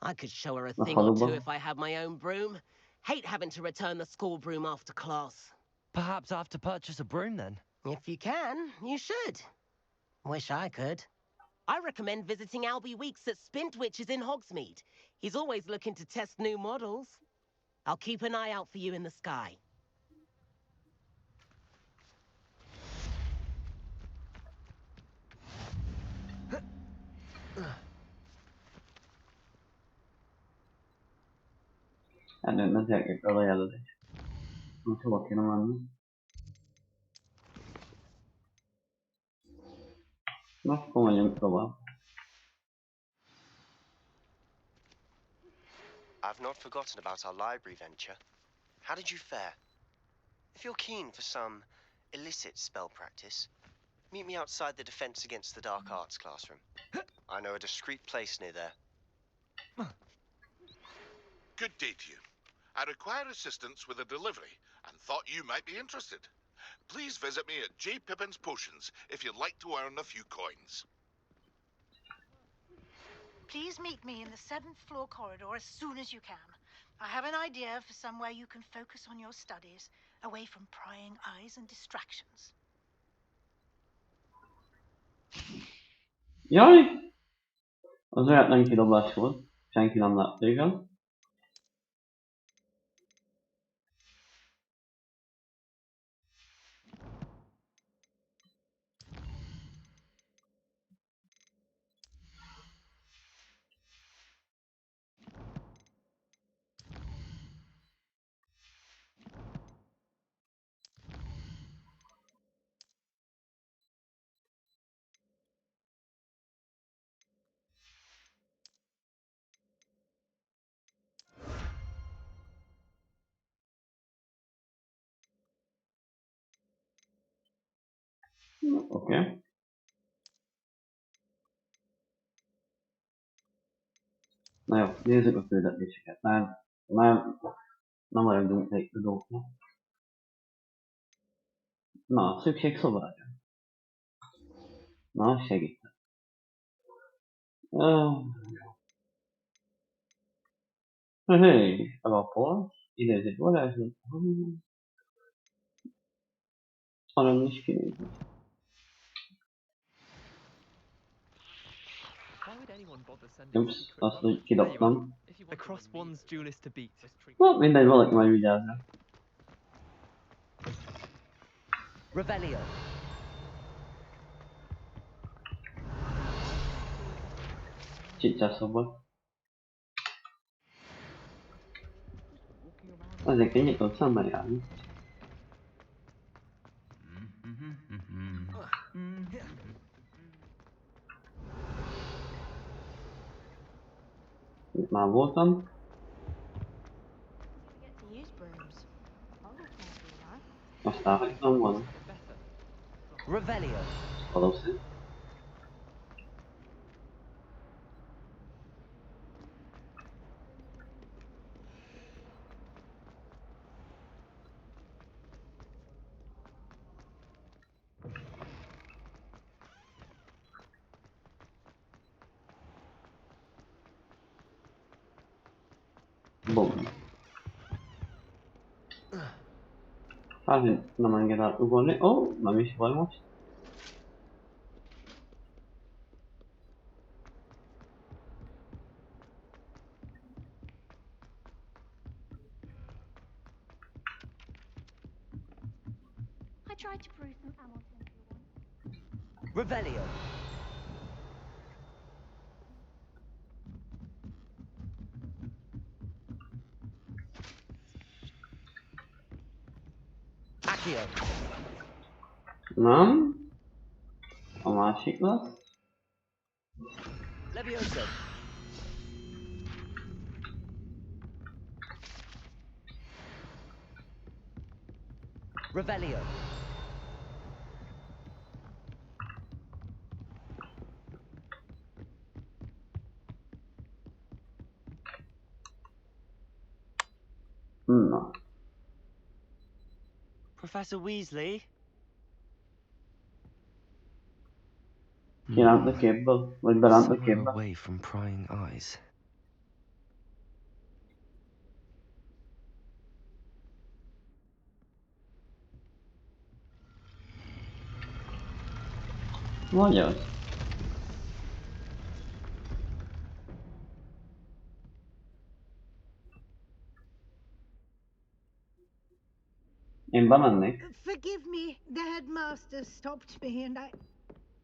I could show her a A thing or two faluba. if I had my own broom. Hate having to return the school broom after class. Perhaps I have to purchase a broom then. If you can, you should. Wish I could. I recommend visiting Albie Weeks at Spintwitches in Hogsmeade. He's always looking to test new models. I'll keep an eye out for you in the sky. Hát nem, ez elkezdte a jelölés. Most hova kéne menni? Na, akkor menjünk tovább. I've not forgotten about our library venture. How did you fare? If you're keen for some illicit spell practice, meet me outside the Defense Against the Dark Arts classroom. I know a discreet place near there. Good day to you. I require assistance with a delivery and thought you might be interested. Please visit me at J. Pippin's Potions if you'd like to earn a few coins. Please meet me in the 7th floor corridor as soon as you can. I have an idea for somewhere you can focus on your studies, away from prying eyes and distractions. Jaj! Az olyatlan kidobás volt. Senki nem látta, igaz? Oké. Na jó, nézzük a küldetéseket. Már nem maradjunk egy tudóknak. Na, szükség szobára. Na, segít. Hé, alapol. Idézett varázslat. Hanem is kinézni. Ups, azt, hogy kidobtam. Across one's duelist to beat. Na, mindegy, valaki majd vigyázz rá. Revelio. Csicsászobba. Ezek nyitott szemmel járni. Itt már voltam. Aztán hagytam volna. Revelio. Valószínű. Boom. Fácil, no me han quedado ugolni. Oh, nem is baj most. I tried to brew some ammo tincture once. Revelio. Accio. Nem. A másik lesz. Levioso. Revelio. Na. Professor Weasley? Kilent a képből? Vagy belent a Somewhere képbe? away from prying eyes. Vagy az? Én bemennék. Forgive me, the headmaster stopped me and I...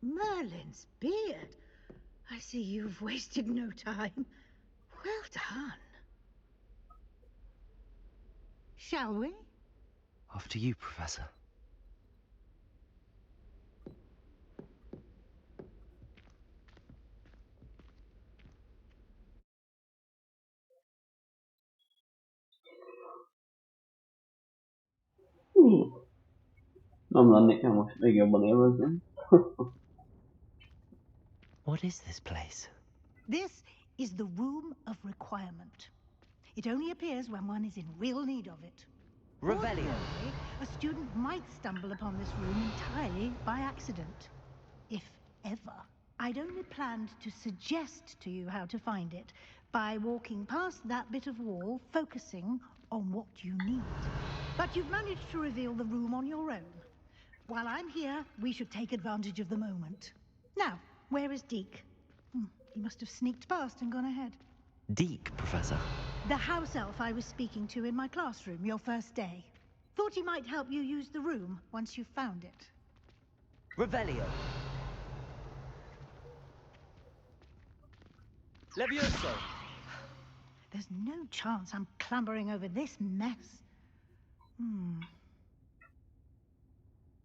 Merlin's beard. I see you've wasted no time. Well done. Shall we? After you, Professor. Nem lennék el most még jobban élvezni. What is this place? This is the Room of Requirement. It only appears when one is in real need of it. Revelio. Ordinarily, a student might stumble upon this room entirely by accident. If ever. I'd only planned to suggest to you how to find it by walking past that bit of wall, focusing on what you need. But you've managed to reveal the room on your own. While I'm here, we should take advantage of the moment. Now, where is Deke? He must have sneaked past and gone ahead. Deke, Professor. The house elf I was speaking to in my classroom your first day. Thought he might help you use the room once you found it. Revelio. Levioso. There's no chance I'm clambering over this mess.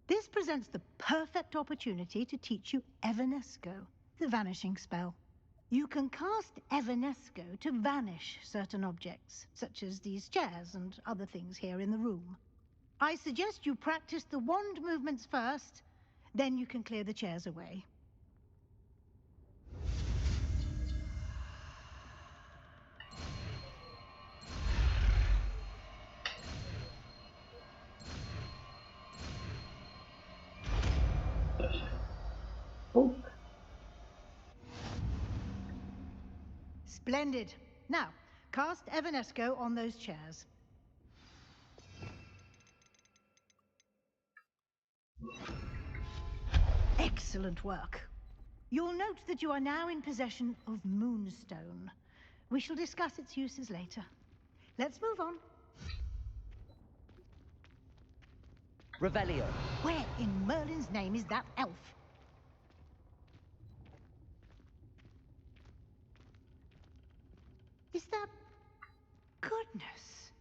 This presents the perfect opportunity to teach you Evanesco, the vanishing spell. You can cast Evanesco to vanish certain objects, such as these chairs and other things here in the room. I suggest you practice the wand movements first, then you can clear the chairs away. Splendid. Now, cast Evanesco on those chairs. Excellent work. You'll note that you are now in possession of Moonstone. We shall discuss its uses later. Let's move on. Revelio. Where in Merlin's name is that elf? Is that... Goodness.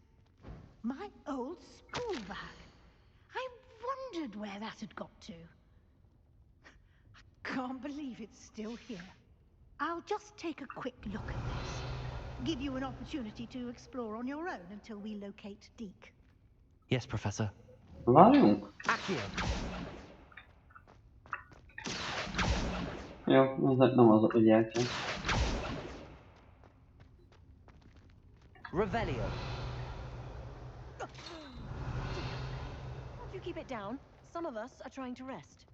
My old school bag. I wondered where that had got to. I can't believe it's still here. I'll just take a quick look at this. Give you an opportunity to explore on your own until we locate Deke. Yes, Professor. Várjunk. Accio. Jó, ezek nem azok a gyertyák. Revelio. Won't you keep it down? Some of us are trying to rest.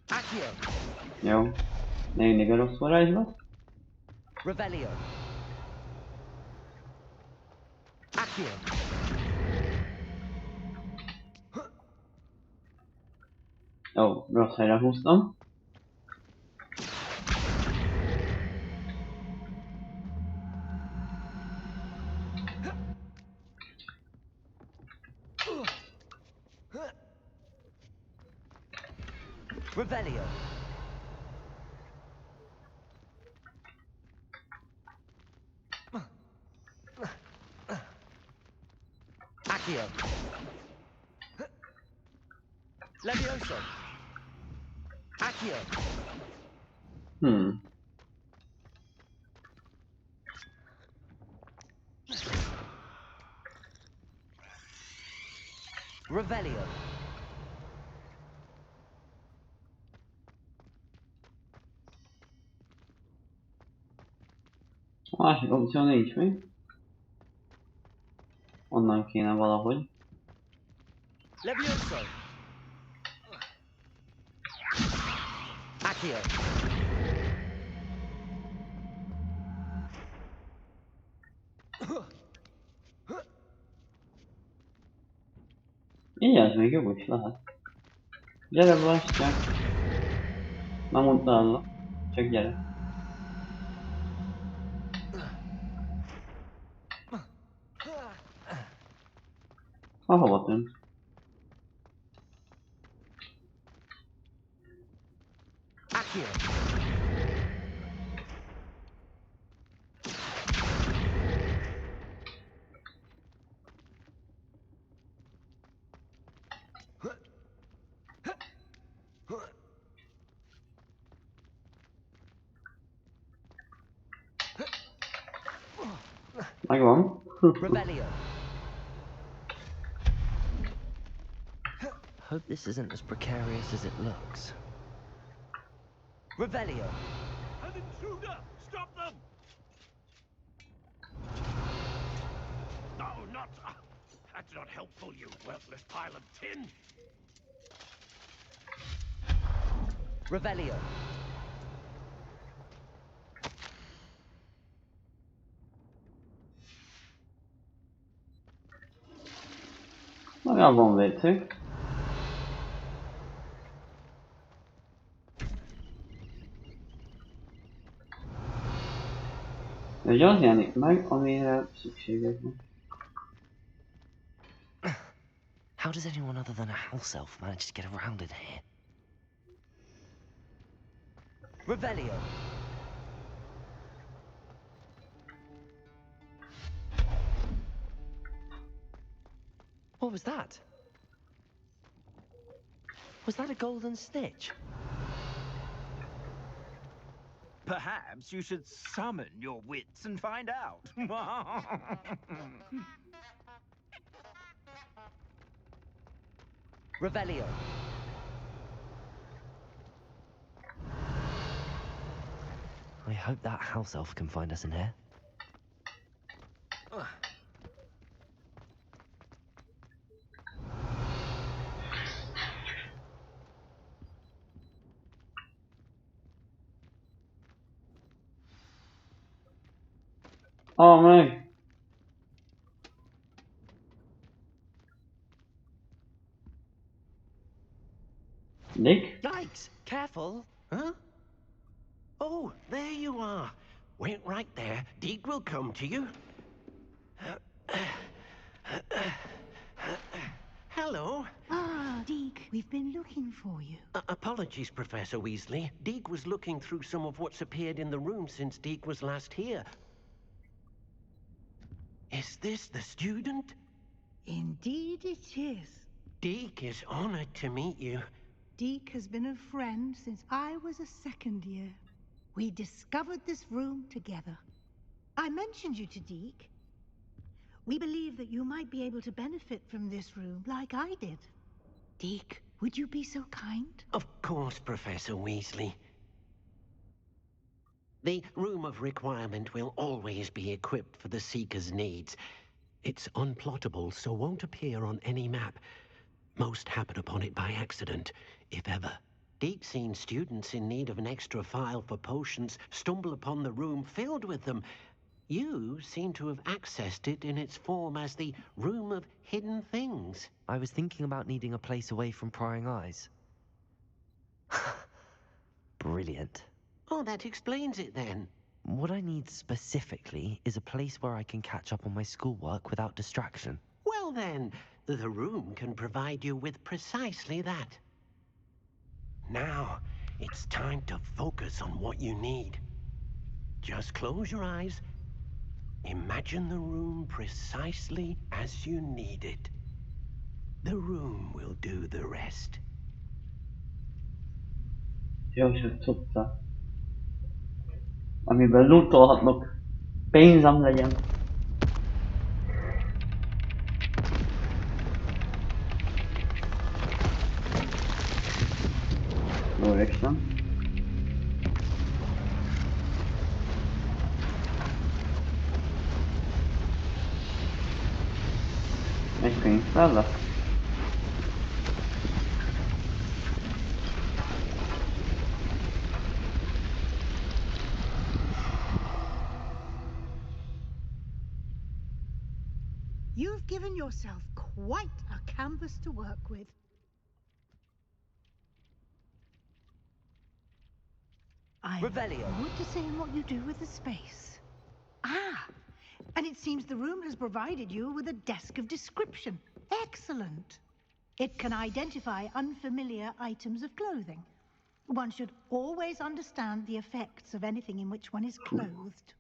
Accio. Jó. Ne mindig a rossz varázslat. Revelio. Accio. Ó, rossz helyre húztam. Revelio. Accio. Levioso. Accio. Revelio. A másik opció nincs még. Onnan kéne valahogy. Levioso. Accio. Így ez még jobb is lehet. Gyere Bastian! Nem utállak, csak gyere. Ha hova tűnt? Accio. Megvan. Revelio. Hope this isn't as precarious as it looks. Revelio. An intruder! Stop them! No, not... that's not helpful, you worthless pile of tin! Revelio. Legalább van WC. Ugye az jelenik meg, amire szükséged van. How does anyone other than a house elf manage to get around in here? Revelio. What was that? Was that a golden snitch? Perhaps you should summon your wits and find out. Revelio. I hope that house elf can find us in here. Oh meg! Nick? Yikes! Careful! Huh? Oh, there you are. Wait right there. Deke will come to you. Hello. Ah, Deke, we've been looking for you. Apologies, Professor Weasley. Deke was looking through some of what's appeared in the room since Deke was last here. Is this the student? Indeed it is. Deke is honored to meet you. Deke has been a friend since I was a second year. We discovered this room together. I mentioned you to Deke. We believe that you might be able to benefit from this room like I did. Deke, would you be so kind? Of course, Professor Weasley. The Room of Requirement will always be equipped for the Seeker's needs. It's unplottable, so won't appear on any map. Most happen upon it by accident, if ever. Deke's seen students in need of an extra file for potions stumble upon the room filled with them. You seem to have accessed it in its form as the Room of Hidden Things. I was thinking about needing a place away from prying eyes. Brilliant. Oh, that explains it then. What I need specifically is a place where I can catch up on my schoolwork without distraction. Well then, the room can provide you with precisely that. Now, it's time to focus on what you need. Just close your eyes. Imagine the room precisely as you need it. The room will do the rest. Joseph tudta. Amiben lootolhatnak, pénzem legyen. Jól érzem. Egy könyvtár lesz. You've given yourself quite a canvas to work with. I look forward to seeing what you do with the space. Ah, and it seems the room has provided you with a desk of description. Excellent. It can identify unfamiliar items of clothing. One should always understand the effects of anything in which one is clothed.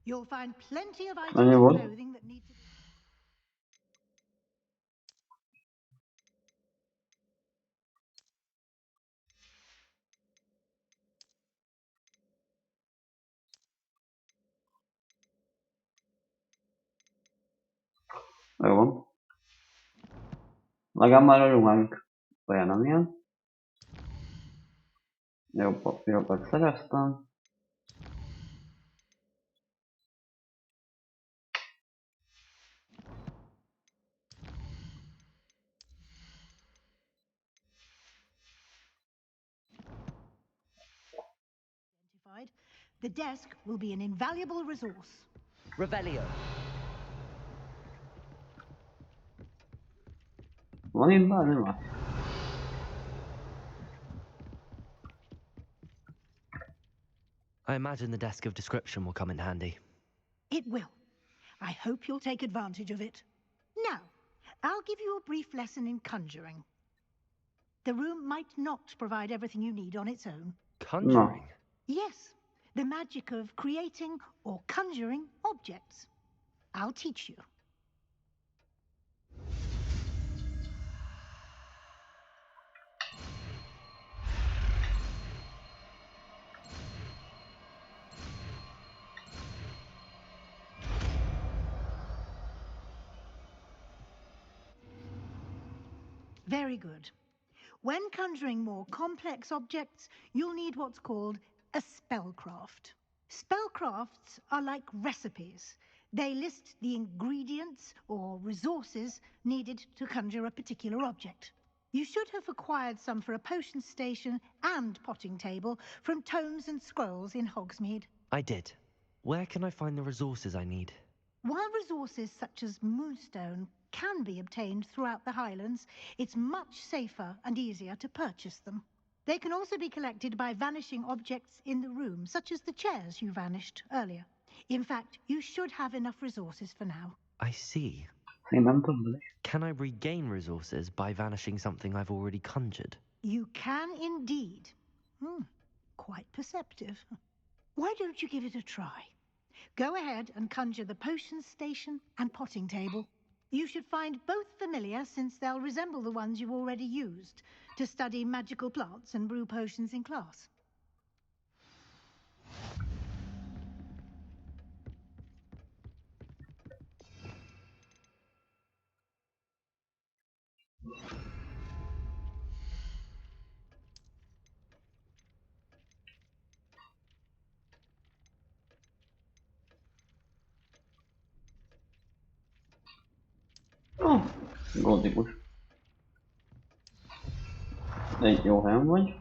You'll find plenty of items of clothing that need to be... Jó van. Legalább már a ruhánk olyan, amilyen. Jobb papírokat szereztem. The desk will be an invaluable resource. Revelio. Van itt bármi más? I imagine the desk of description will come in handy. It will. I hope you'll take advantage of it. Now, I'll give you a brief lesson in conjuring. The room might not provide everything you need on its own. Conjuring? No. Yes, the magic of creating or conjuring objects. I'll teach you. Very good. When conjuring more complex objects, you'll need what's called a spellcraft. Spellcrafts are like recipes. They list the ingredients or resources needed to conjure a particular object. You should have acquired some for a potion station and potting table from tomes and scrolls in Hogsmeade. I did. Where can I find the resources I need? While resources such as moonstone can be obtained throughout the Highlands, it's much safer and easier to purchase them. They can also be collected by vanishing objects in the room, such as the chairs you vanished earlier. In fact, you should have enough resources for now. I see. Szerintem Can I regain resources by vanishing something I've already conjured? You can indeed. Quite perceptive. Why don't you give it a try? Go ahead and conjure the potion station and potting table. You should find both familiar, since they'll resemble the ones you've already used to study magical plants and brew potions in class. Gótikus. De egy jó helyen vagy.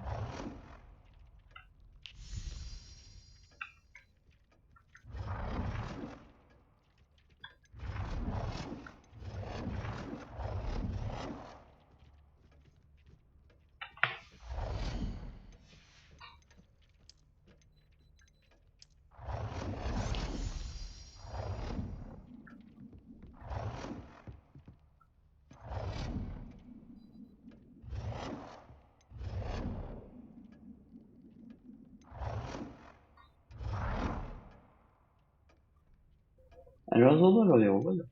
Erről az oldalról jó vagyok?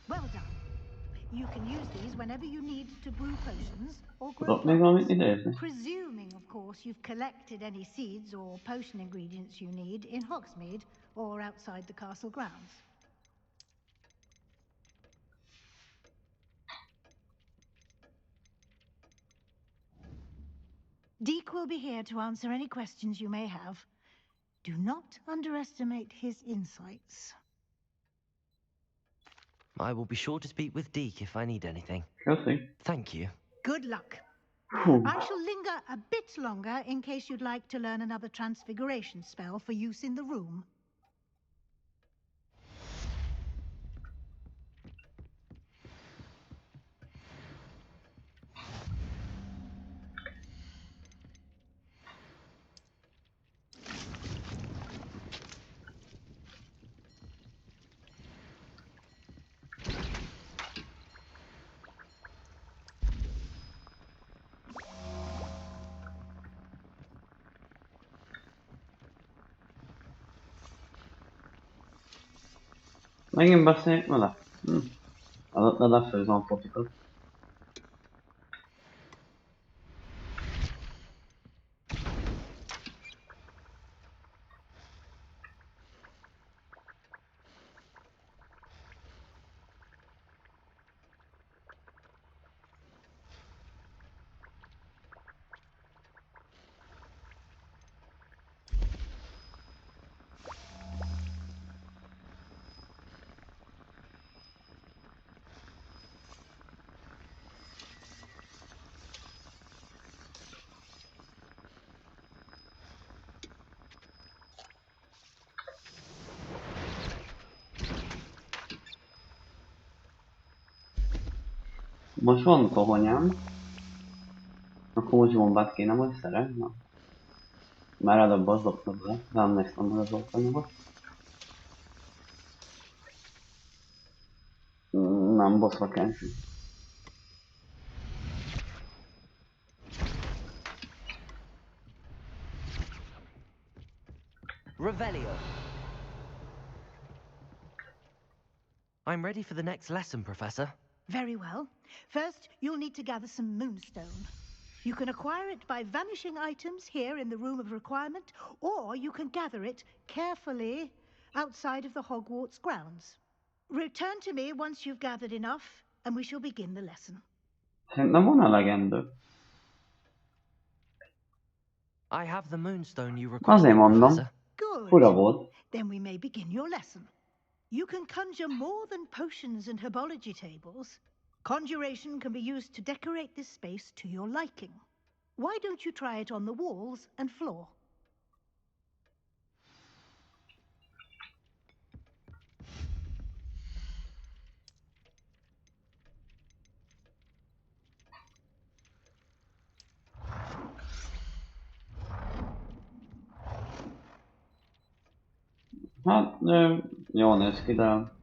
Well done. You can use these whenever you need to brew potions or grow Tudok még valamit plants. idézni? Presuming, of course, you've collected any seeds or potion ingredients you need in Hogsmeade or outside the castle grounds. Deke will be here to answer any questions you may have. Do not underestimate his insights. I will be sure to speak with Deke if I need anything. Köszi. Thank you. Good luck. Hú. I shall linger a bit longer in case you'd like to learn another transfiguration spell for use in the room. Megint beszélj vele? De lefőzöm a potikat. Most van tohonyám. Akkor most bombát kéne majd szereznem. Már előbb az dobta be, de emlékszem, hogy az volt anyagot. Nem, boss vakánsú. Revelio. I'm ready for the next lesson, Professor. Very well. First, you'll need to gather some moonstone. You can acquire it by vanishing items here in the Room of Requirement, or you can gather it carefully outside of the Hogwarts grounds. Return to me once you've gathered enough, and we shall begin the lesson. Szerintem van elegendő. I have the moonstone you Azért requested, mondom. Professor. Good. Fura volt. Then we may begin your lesson. You can conjure more than potions and herbology tables. Conjuration can be used to decorate this space to your liking. Why don't you try it on the walls and floor? Hát, jól néz ki, de...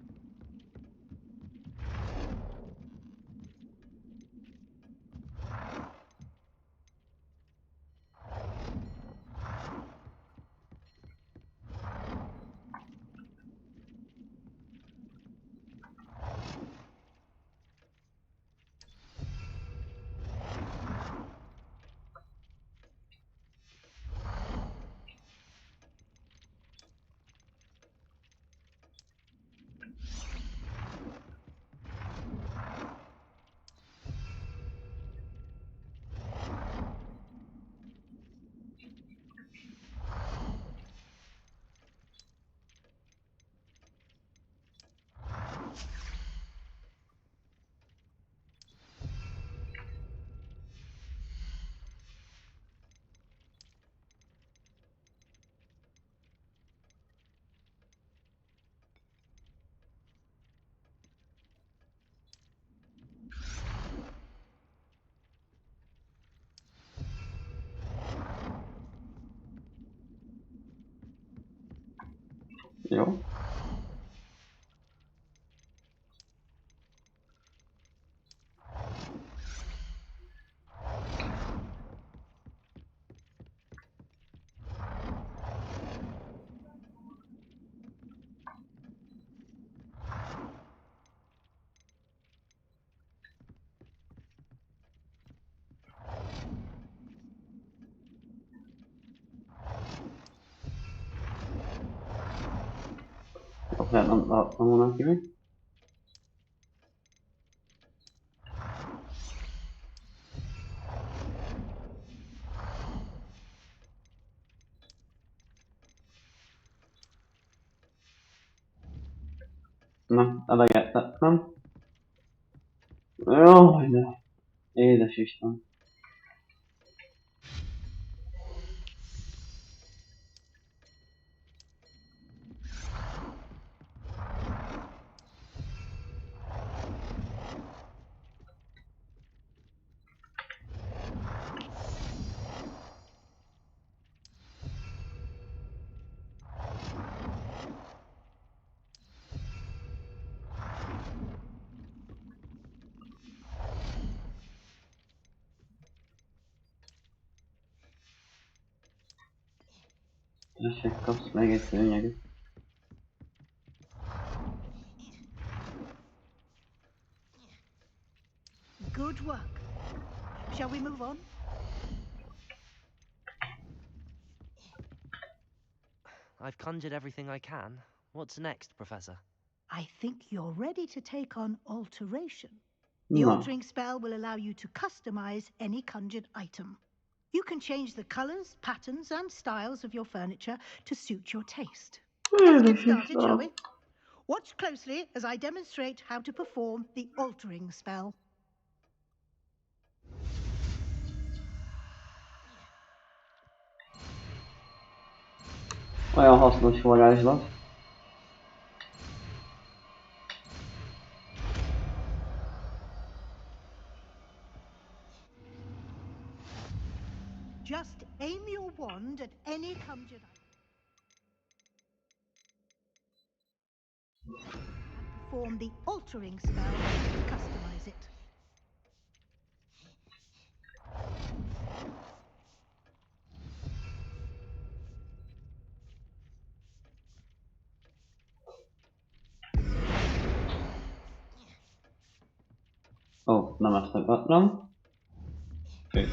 Jó. Jó, nem láttam volna ki. Na, eleget tettem. Jaj, de édes Isten. Tessék, kapsz még egy szőnyeget. Good work. Shall we move on? I've conjured everything I can. What's next, Professor? I think you're ready to take on alteration. The Na, altering spell will allow you to customize any conjured item. You can change the colors, patterns, and styles of your furniture to suit your taste. Let's get édes started, shall we? Isten. Watch closely as I demonstrate how to perform the altering spell. Olyan hasznos varázslat. Just aim your wand at any conjured item and perform the altering spell to customize it. Ó, nem ezt akartam. Őt.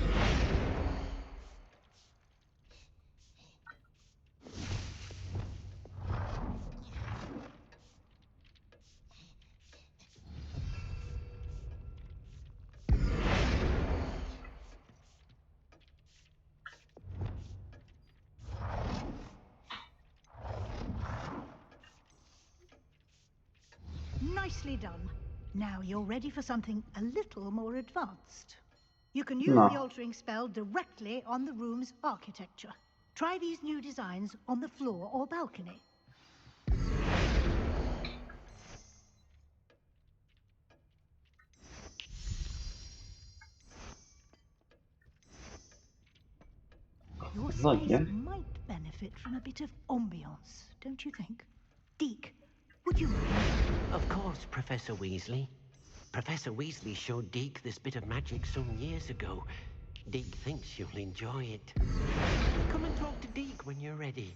Nicely done. Now you're ready for something a little more advanced. You can use Na. the altering spell directly on the room's architecture. Try these new designs on the floor or balcony. Your Vagy, space ja? might benefit from a bit of ambiance, don't you think? Deke, would you mind? Of course, Professor Weasley. Professor Weasley showed Deke this bit of magic some years ago. Deke thinks you'll enjoy it. Come and talk to Deke when you're ready.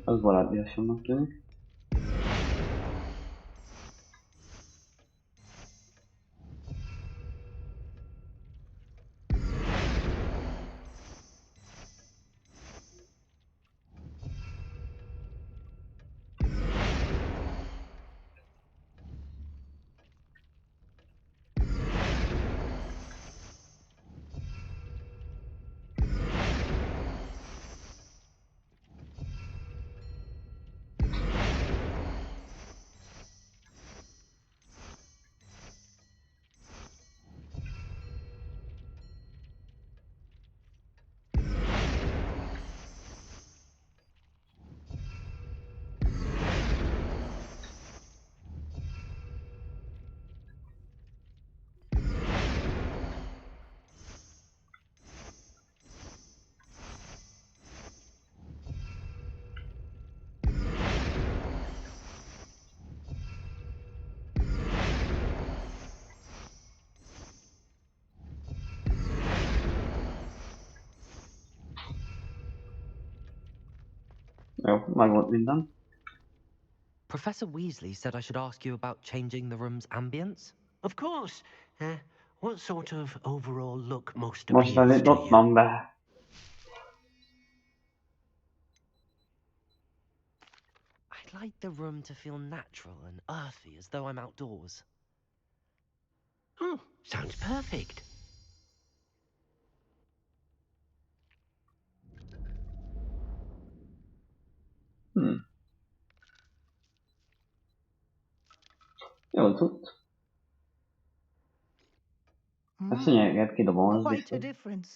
Az barátjásamnak tűnik. Jó, meg volt minden. Professor Weasley said I should ask you about changing the room's ambience. Of course. What sort of overall look most Most appeals to you? állítottam be. I'd like the room to feel natural and earthy, as though I'm outdoors. Oh, sounds perfect. Jól tudsz. A szőnyeget kidobom, az Quite a biztos. difference.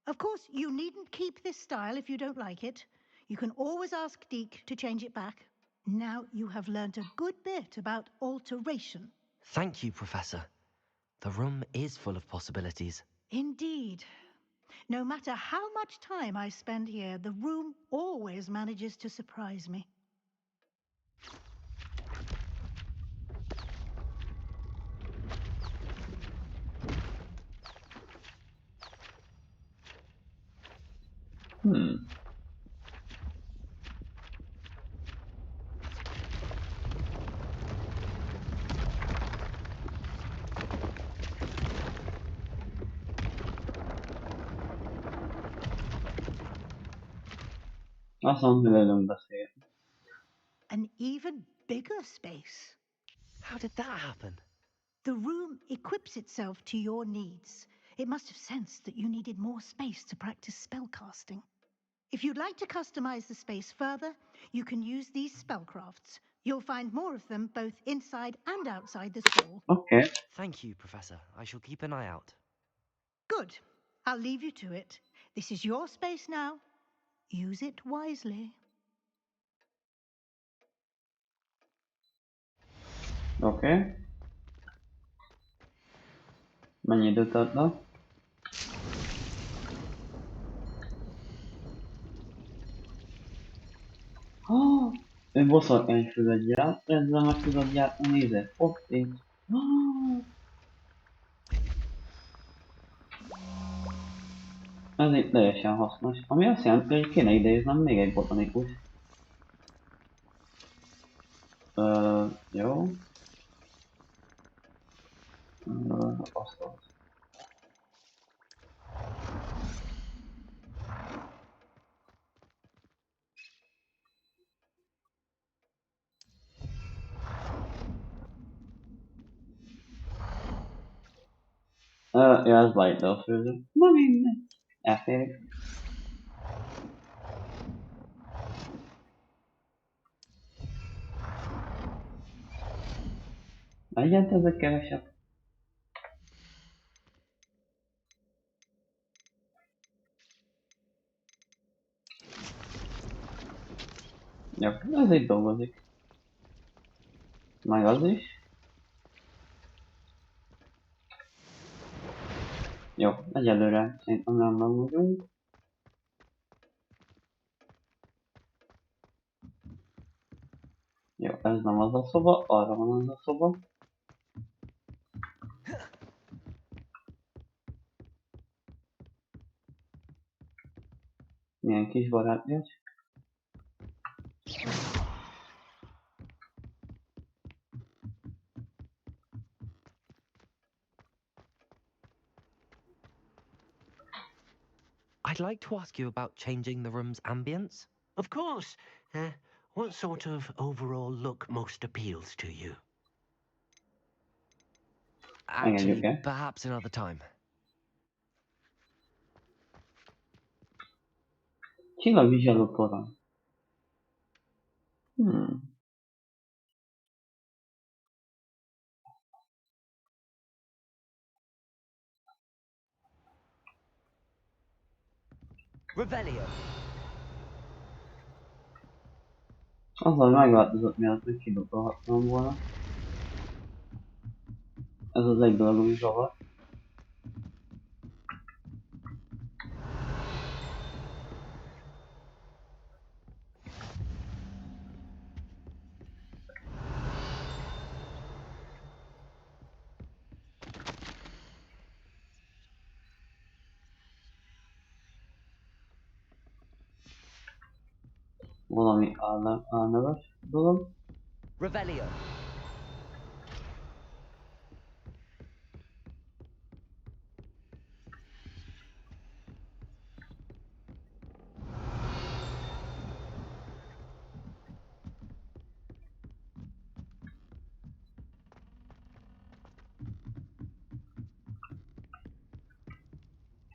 Of course, you needn't keep this style if you don't like it. You can always ask Deke to change it back. Now you have learnt a good bit about alteration. Thank you, Professor. The room is full of possibilities. Indeed. No matter how much time I spend here, the room always manages to surprise me. Azt mondom, hogy előbb beszél. An even bigger space. How did that happen? The room equips itself to your needs. It must have sensed that you needed more space to practice spellcasting. If you'd like to customize the space further, you can use these spellcrafts. You'll find more of them both inside and outside the school. Okay. Thank you, Professor. I shall keep an eye out. Good. I'll leave you to it. This is your space now. Use it wisely. Okay. Mennyi időt adnak? Ő boszorkány tudod játszani, ezzel meg tudod játszani, nézd, ott így. Ez itt teljesen hasznos. Ami azt jelenti, hogy kéne idéznem még egy botanikus. Jó. Azt az. Ja, ez Light a főző. Na minden. Elférek. Egyet ezek kevesebb. Jó, ez itt dolgozik. Meg az is. Jó, egyelőre szerintem nem vagyunk. Jó, ez nem az a szoba, arra van az a szoba. Milyen kis barátnős. I'd like to ask you about changing the room's ambience. Of course. What sort of overall look most appeals to you? Actually, perhaps another time. Csillagvizsgáló torony. Revelio. Azzal megváltozott, miatt meg kidobhattam volna. Ez az egy dolog, ami zavar. Valami neves dolog. Revelio.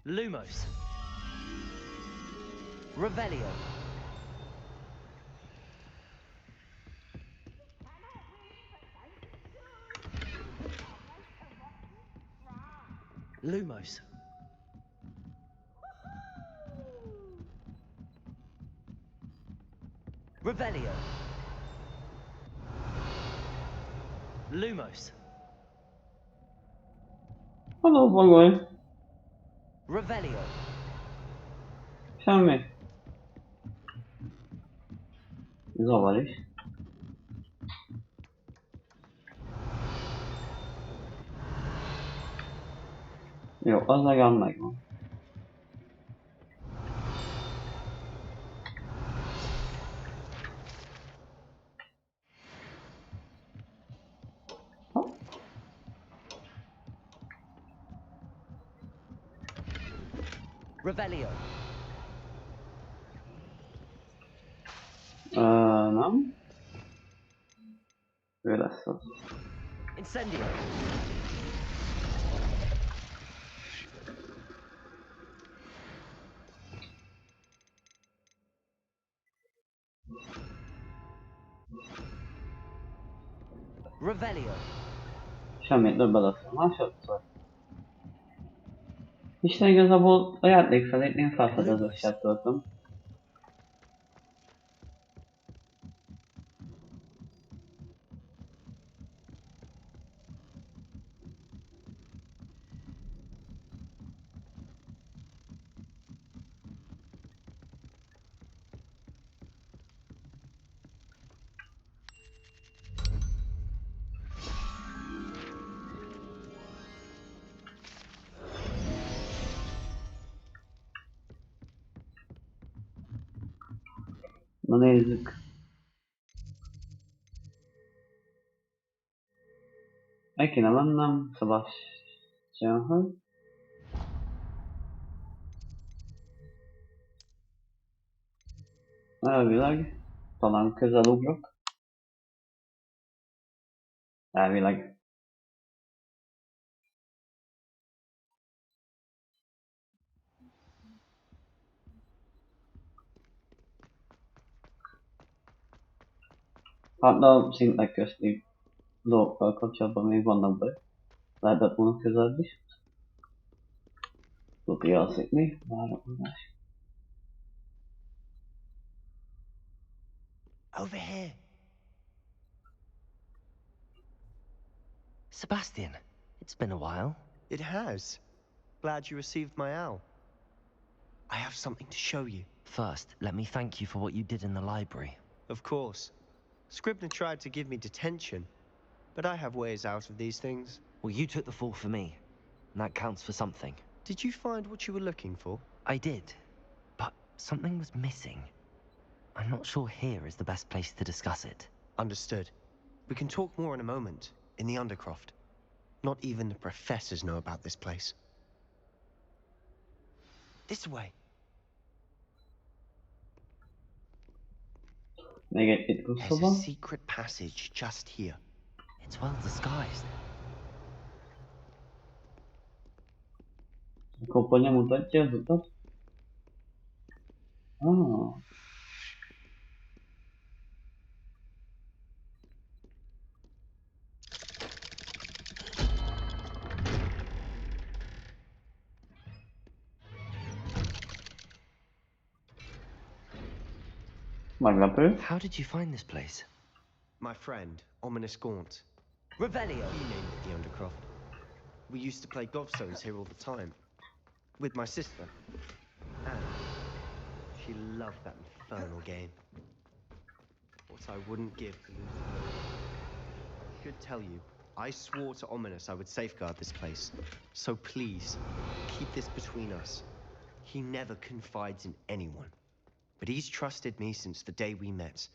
Lumos. Revelio. Lumos. Revelio. Lumos. Halló, Bagoly. Revelio. Semmi. Zavar is. Jó, az legalább megvan. Revelio. Nem. Ő lesz az. Incendio. Revelio. Semmit nem beleszem másodszor. Isten igazából a játék felét én felfedezéssel töltöm. Na nézzük. Meg kéne mennem Sebastianhoz. Elvileg. Talán közel ugrok. Elvileg. Hát a szintek közti dolgokkal kapcsolatban még vannak be. Lehetett volna közelebb is. Tudja alszítni. Várakozás. Over here. Sebastian, it's been a while. It has. Glad you received my owl. I have something to show you. First, let me thank you for what you did in the library. Of course. Scribner tried to give me detention, but I have ways out of these things. Well, you took the fall for me, and that counts for something. Did you find what you were looking for? I did, but something was missing. I'm not sure here is the best place to discuss it. Understood. We can talk more in a moment, in the Undercroft. Not even the professors know about this place. This way. There's a secret passage just here. It's well disguised. Kopolja mutatja az utat. Ah. Meglepő. How did you find this place? My friend, Ominous Gaunt. Revelio. He named it the Undercroft. We used to play gobstones here all the time. With my sister. And she loved that infernal game. What I wouldn't give to lose her. I should tell you, I swore to Ominous I would safeguard this place. So please, keep this between us. He never confides in anyone. but he's trusted me since the day we met.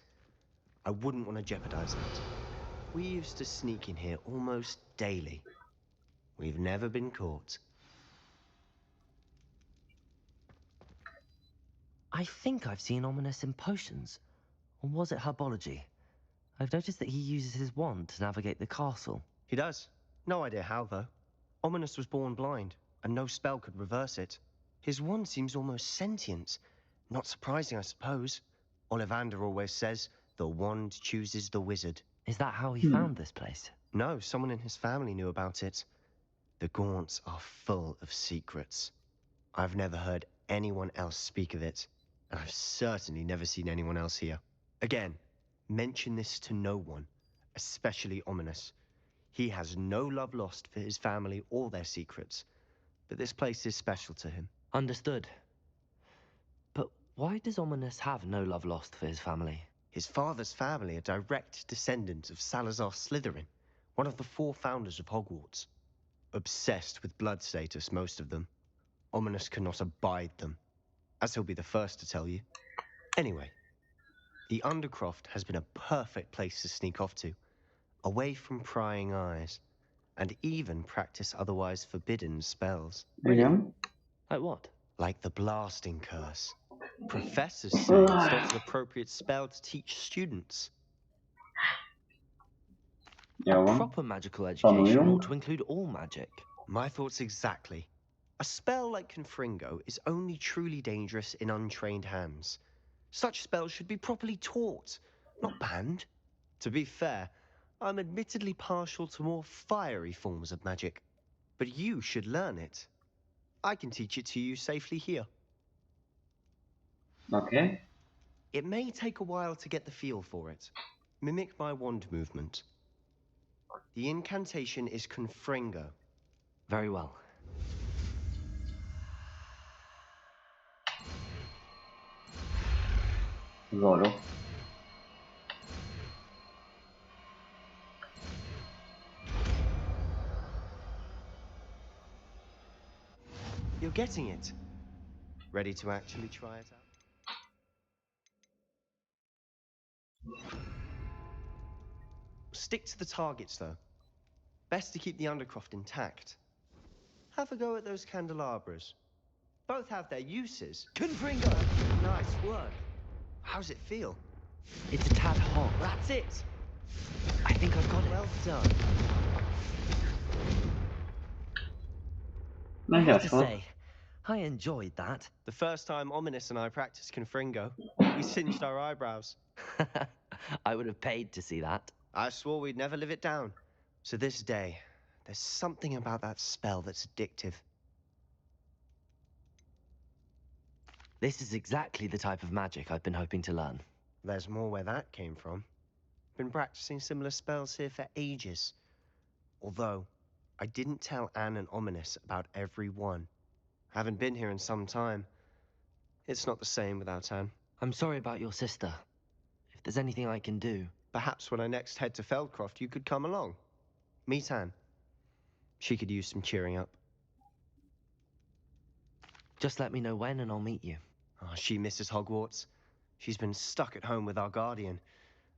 I wouldn't want to jeopardize that. We used to sneak in here almost daily. We've never been caught. I think I've seen Ominous in potions. Or was it herbology? I've noticed that he uses his wand to navigate the castle. He does. No idea how, though. Ominous was born blind, and no spell could reverse it. His wand seems almost sentient. Not surprising, I suppose. Ollivander always says, the wand chooses the wizard. Is that how he found this place? No, someone in his family knew about it. The Gaunts are full of secrets. I've never heard anyone else speak of it, and I've certainly never seen anyone else here. Again, mention this to no one, especially Ominous. He has no love lost for his family or their secrets, but this place is special to him. Understood. But why does Ominous have no love lost for his family? His father's family are direct descendants of Salazar Slytherin, one of the 4 founders of Hogwarts. Obsessed with blood status, most of them. Ominous cannot abide them, as he'll be the first to tell you. Anyway, the Undercroft has been a perfect place to sneak off to, away from prying eyes, and even practice otherwise forbidden spells. Yeah. Like what? Like the blasting curse. Professors say it's not an appropriate spell to teach students. Proper magical education ought to include all magic. My thoughts exactly. A spell like Confringo is only truly dangerous in untrained hands. Such spells should be properly taught, not banned. To be fair, I'm admittedly partial to more fiery forms of magic, but you should learn it. I can teach it to you safely here. Okay. It may take a while to get the feel for it. Mimic my wand movement. The incantation is Confringo. Very well. Zoro. You're getting it. Ready to actually try it out? Stick to the targets, though. Best to keep the Undercroft intact. Have a go at those candelabras. Both have their uses. Confringo! Nice work. How's it feel? It's a tad hot. That's it! I think I've got it. Well done. I have to say, I enjoyed that. The first time Ominous and I practiced Confringo, we singed our eyebrows. I would have paid to see that. I swore we'd never live it down. To this day, there's something about that spell that's addictive. This is exactly the type of magic I've been hoping to learn. There's more where that came from. Been practicing similar spells here for ages. Although, I didn't tell Anne and Ominous about every one. Haven't been here in some time. It's not the same without Anne. I'm sorry about your sister. If there's anything I can do... Perhaps when I next head to Feldcroft, you could come along. Meet Anne. She could use some cheering up. Just let me know when and I'll meet you. Oh, she misses Hogwarts. She's been stuck at home with our guardian,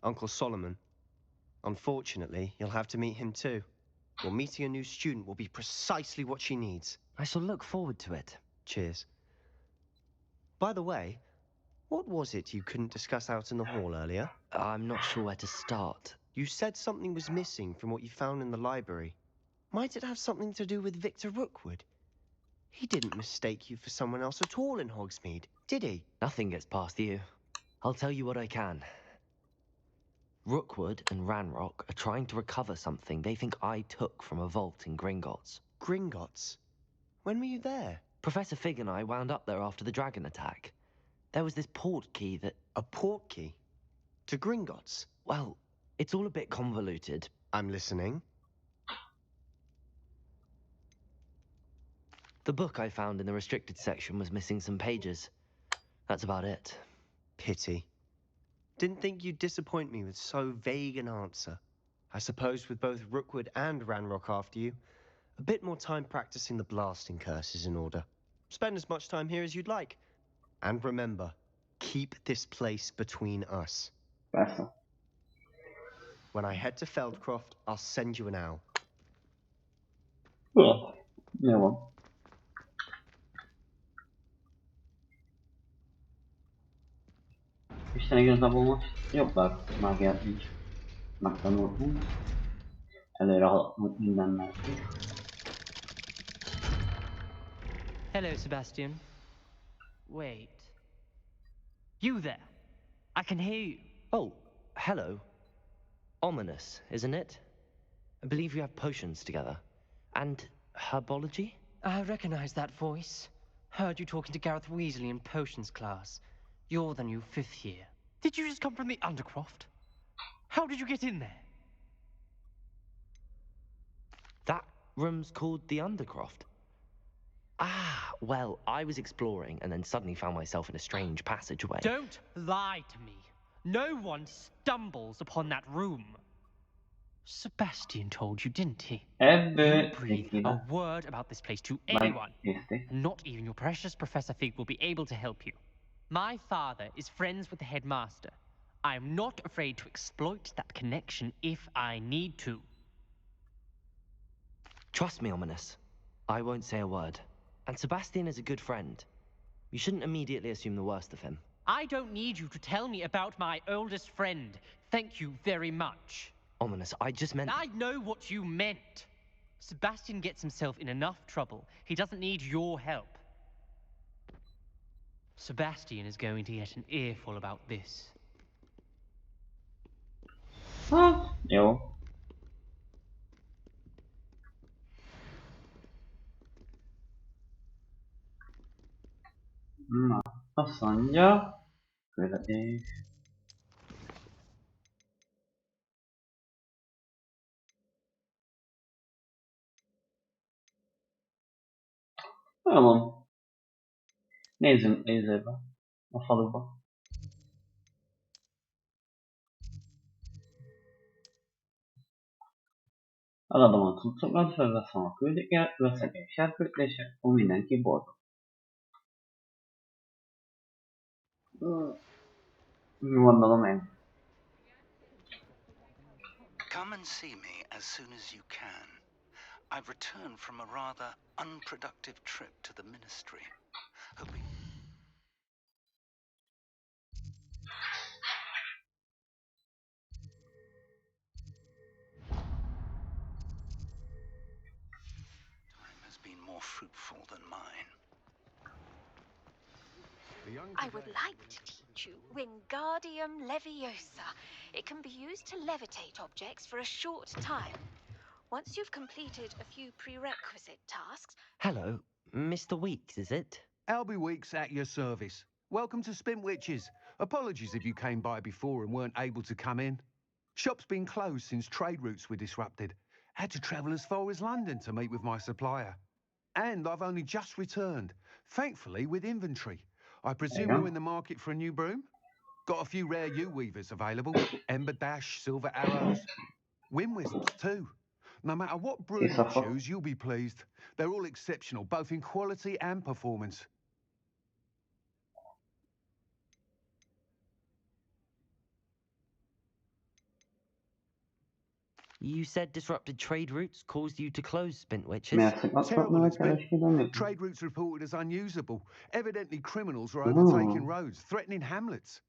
Uncle Solomon. Unfortunately, you'll have to meet him too. Well, meeting a new student will be precisely what she needs. I shall look forward to it. Cheers. By the way, what was it you couldn't discuss out in the hall earlier? I'm not sure where to start. You said something was missing from what you found in the library. Might it have something to do with Victor Rookwood? He didn't mistake you for someone else at all in Hogsmeade, did he? Nothing gets past you. I'll tell you what I can. Rookwood and Ranrock are trying to recover something they think I took from a vault in Gringotts. Gringotts? When were you there? Professor Fig and I wound up there after the dragon attack. There was this port key that... A port key? To Gringotts? Well, it's all a bit convoluted. I'm listening. The book I found in the restricted section was missing some pages. That's about it. Pity. Didn't think you'd disappoint me with so vague an answer. I suppose with both Rookwood and Ranrock after you, a bit more time practicing the blasting curse is in order. Spend as much time here as you'd like. And remember, Keep this place between us. Persze. When I head to Feldcroft, I'll send you an owl. Jó. Jó van. Isten igazából most jobb mágiát is megtanultunk. Előre haladtunk mindennel. Hello, Sebastian. Wait. You there? I can hear you. Oh, hello. Ominous, isn't it? I believe you have potions together. And herbology? I recognize that voice. Heard you talking to Gareth Weasley in potions class. You're the new 5th year. Did you just come from the Undercroft? How did you get in there? That room's called the Undercroft. Ah, well, I was exploring and then suddenly found myself in a strange passageway. Don't lie to me. No one stumbles upon that room. Sebastian told you, didn't he? You breathe a word about this place to anyone, and not even your precious Professor Fig will be able to help you. My father is friends with the headmaster. I am not afraid to exploit that connection if I need to. Trust me, Ominous. I won't say a word. And Sebastian is a good friend. You shouldn't immediately assume the worst of him. I don't need you to tell me about my oldest friend. Thank you very much. Ominous, I just meant... I know what you meant. Sebastian gets himself in enough trouble. He doesn't need your help. Sebastian is going to get an earful about this. Jó. Na, azt mondja, küldetés. Olyan van. Nézzünk nézőbe. A faluba. Eladom a cuccokat, felveszem a küldéket, veszek egy sárkültések, akkor mindenki boldog. Gondolom én. Come and see me as soon as you can. I've returned from a rather unproductive trip to the Ministry. Hoping... Time has been more fruitful than mine. I would like to teach you Wingardium Leviosa. It can be used to levitate objects for a short time. Once you've completed a few prerequisite tasks... Hello, Mr. Weeks, is it? Albie Weeks at your service. Welcome to Spintwitches. Apologies if you came by before and weren't able to come in. Shop's been closed since trade routes were disrupted. Had to travel as far as London to meet with my supplier. And I've only just returned, thankfully with inventory. I presume you're in the market for a new broom? Got a few rare U-weavers available. Ember Dash, Silver Arrows, Wind-Wisps too. No matter what broom you choose, you'll be pleased. They're all exceptional, both in quality and performance. You said disrupted trade routes caused you to close Spintwitches? Terrible it's been. Trade routes reported as unusable. Evidently criminals were overtaking roads, threatening hamlets.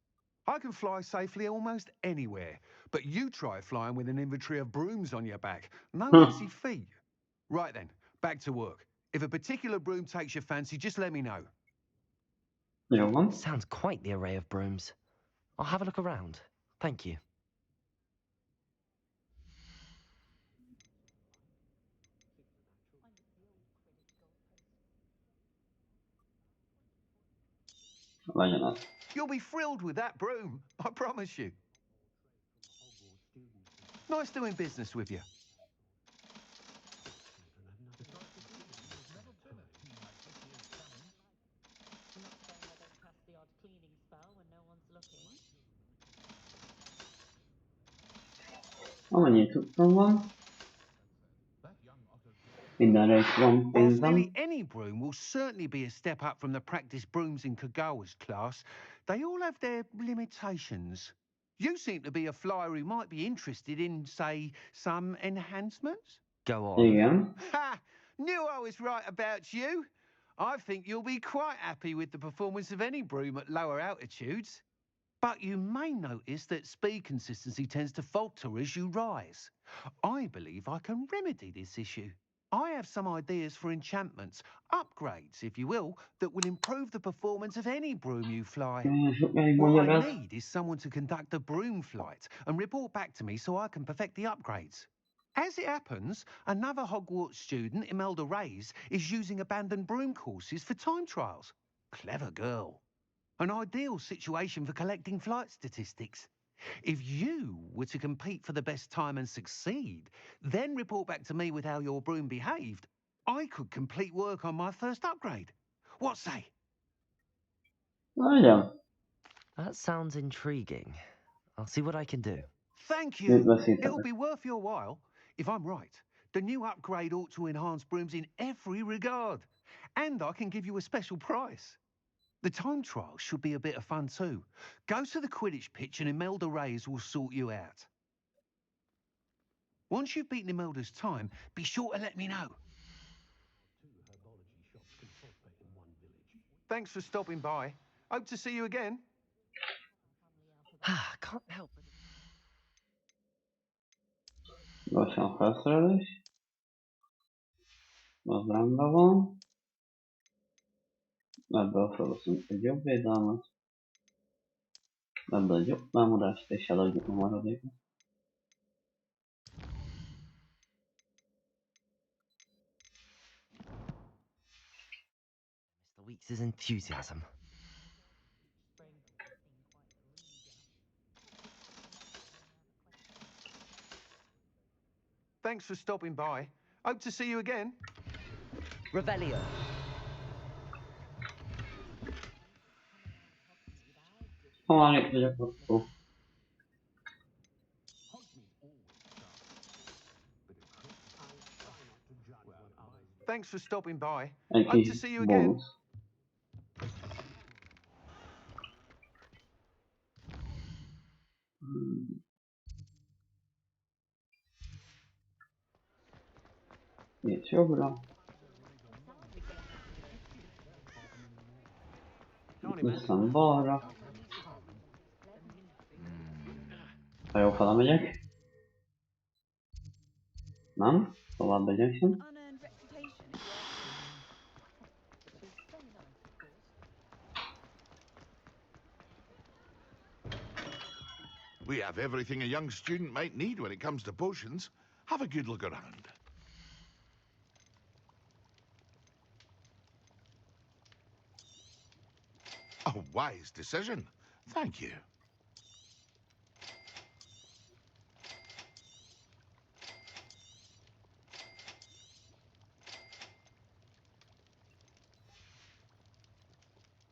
I can fly safely almost anywhere, but you try flying with an inventory of brooms on your back. No easy feat. Right then, back to work. If a particular broom takes your fancy, just let me know. Sounds quite the array of brooms. I'll have a look around. Thank you. You'll be thrilled with that broom, I promise you. Nice doing business with you. Amennyi cuccom van. Mindenre is van pénzem. Any any broom will certainly be a step up from the practice brooms in Kagawa's class. They all have their limitations. You seem to be a flyer who might be interested in, say, some enhancements? Go on. Igen. Ha! Knew I was right about you. I think you'll be quite happy with the performance of any broom at lower altitudes. But you may notice that speed consistency tends to falter as you rise. I believe I can remedy this issue. I have some ideas for enchantments, upgrades, if you will, that will improve the performance of any broom you fly. What I need is someone to conduct a broom flight and report back to me so I can perfect the upgrades. As it happens, another Hogwarts student, Imelda Reyes, is using abandoned broom courses for time trials. Clever girl. An ideal situation for collecting flight statistics. If you were to compete for the best time and succeed, then report back to me with how your broom behaved, I could complete work on my first upgrade. What say? Öyle. That sounds intriguing. I'll see what I can do. Thank Büyük you. basit It'll tabii. be worth your while. If I'm right, the new upgrade ought to enhance brooms in every regard. And I can give you a special price. The time trial should be a bit of fun too. Go to the Quidditch pitch and Imelda Reyes will sort you out. Once you've beaten Imelda's time, be sure to let me know. Thanks for stopping by. Hope to see you again. Can't help but... Głośno pracujesz? Rozrąbową? Ebből felveszünk egy jobb védelmet. Ebből egy jobb támadást, és eladjuk a maradékot. Mr. Weeks' enthusiasm. Thanks for stopping by. Hope to see you again. Revelio. Talán itt vagyok akkor. Thanks for stopping by. Egy Hope to kis see you again. bónusz. Itt jobbra. Viszont balra. Ha jó fele megyek. Nem? Tovább megyek. We have everything a young student might need when it comes to potions. Have a good look around. A wise decision. Thank you.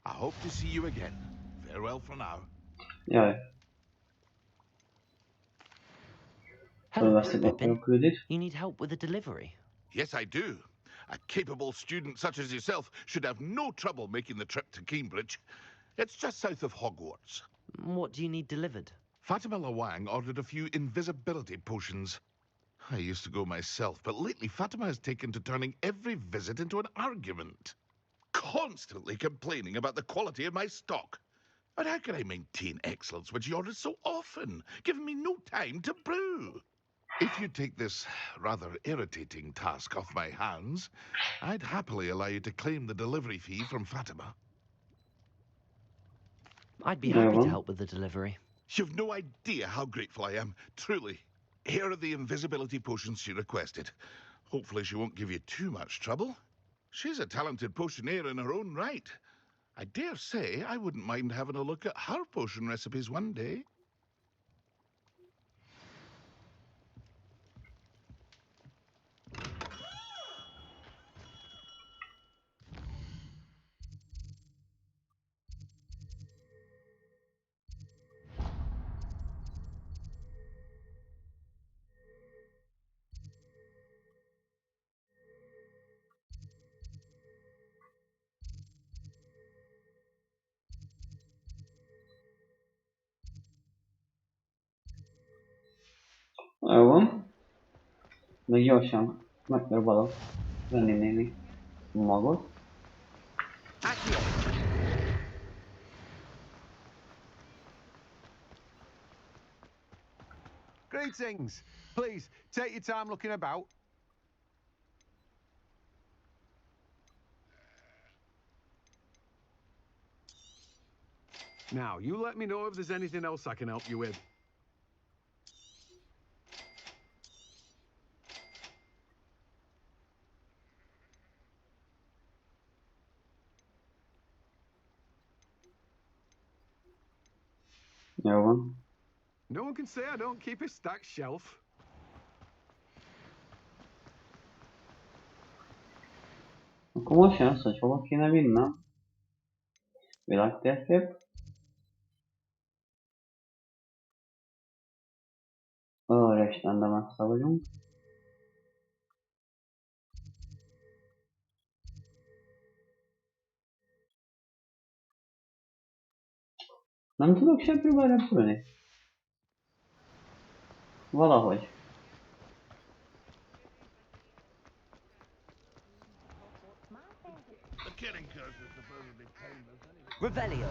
I hope to see you again. Farewell for now. Jaj. Hello, Mr. Pippin. You need help with a delivery? Yes, I do. A capable student such as yourself should have no trouble making the trip to Cambridge. It's just south of Hogwarts. What do you need delivered? Fatima Lawang ordered a few invisibility potions. I used to go myself, but lately Fatima has taken to turning every visit into an argument. Constantly complaining about the quality of my stock. But how can I maintain excellence when she orders so often, giving me no time to brew? If you take this rather irritating task off my hands, I'd happily allow you to claim the delivery fee from Fatima. I'd be happy to help with the delivery. You've no idea how grateful I am, truly. Here are the invisibility potions she requested. Hopefully she won't give you too much trouble. She's a talented potioneer in her own right. I dare say I wouldn't mind having a look at her potion recipes one day. Még gyorsan megpróbálok venni némi magot. Greetings. Please, take your time looking about. Now, you let me know if there's anything else I can help you with. Jó van. No one can say I don't keep a stacked shelf. Akkor most jön az, hogy hova kéne vinnem. Világtérkép. Arra is rendben messze vagyunk. Nem tudok sebből repülni? Valahogy. Revelio.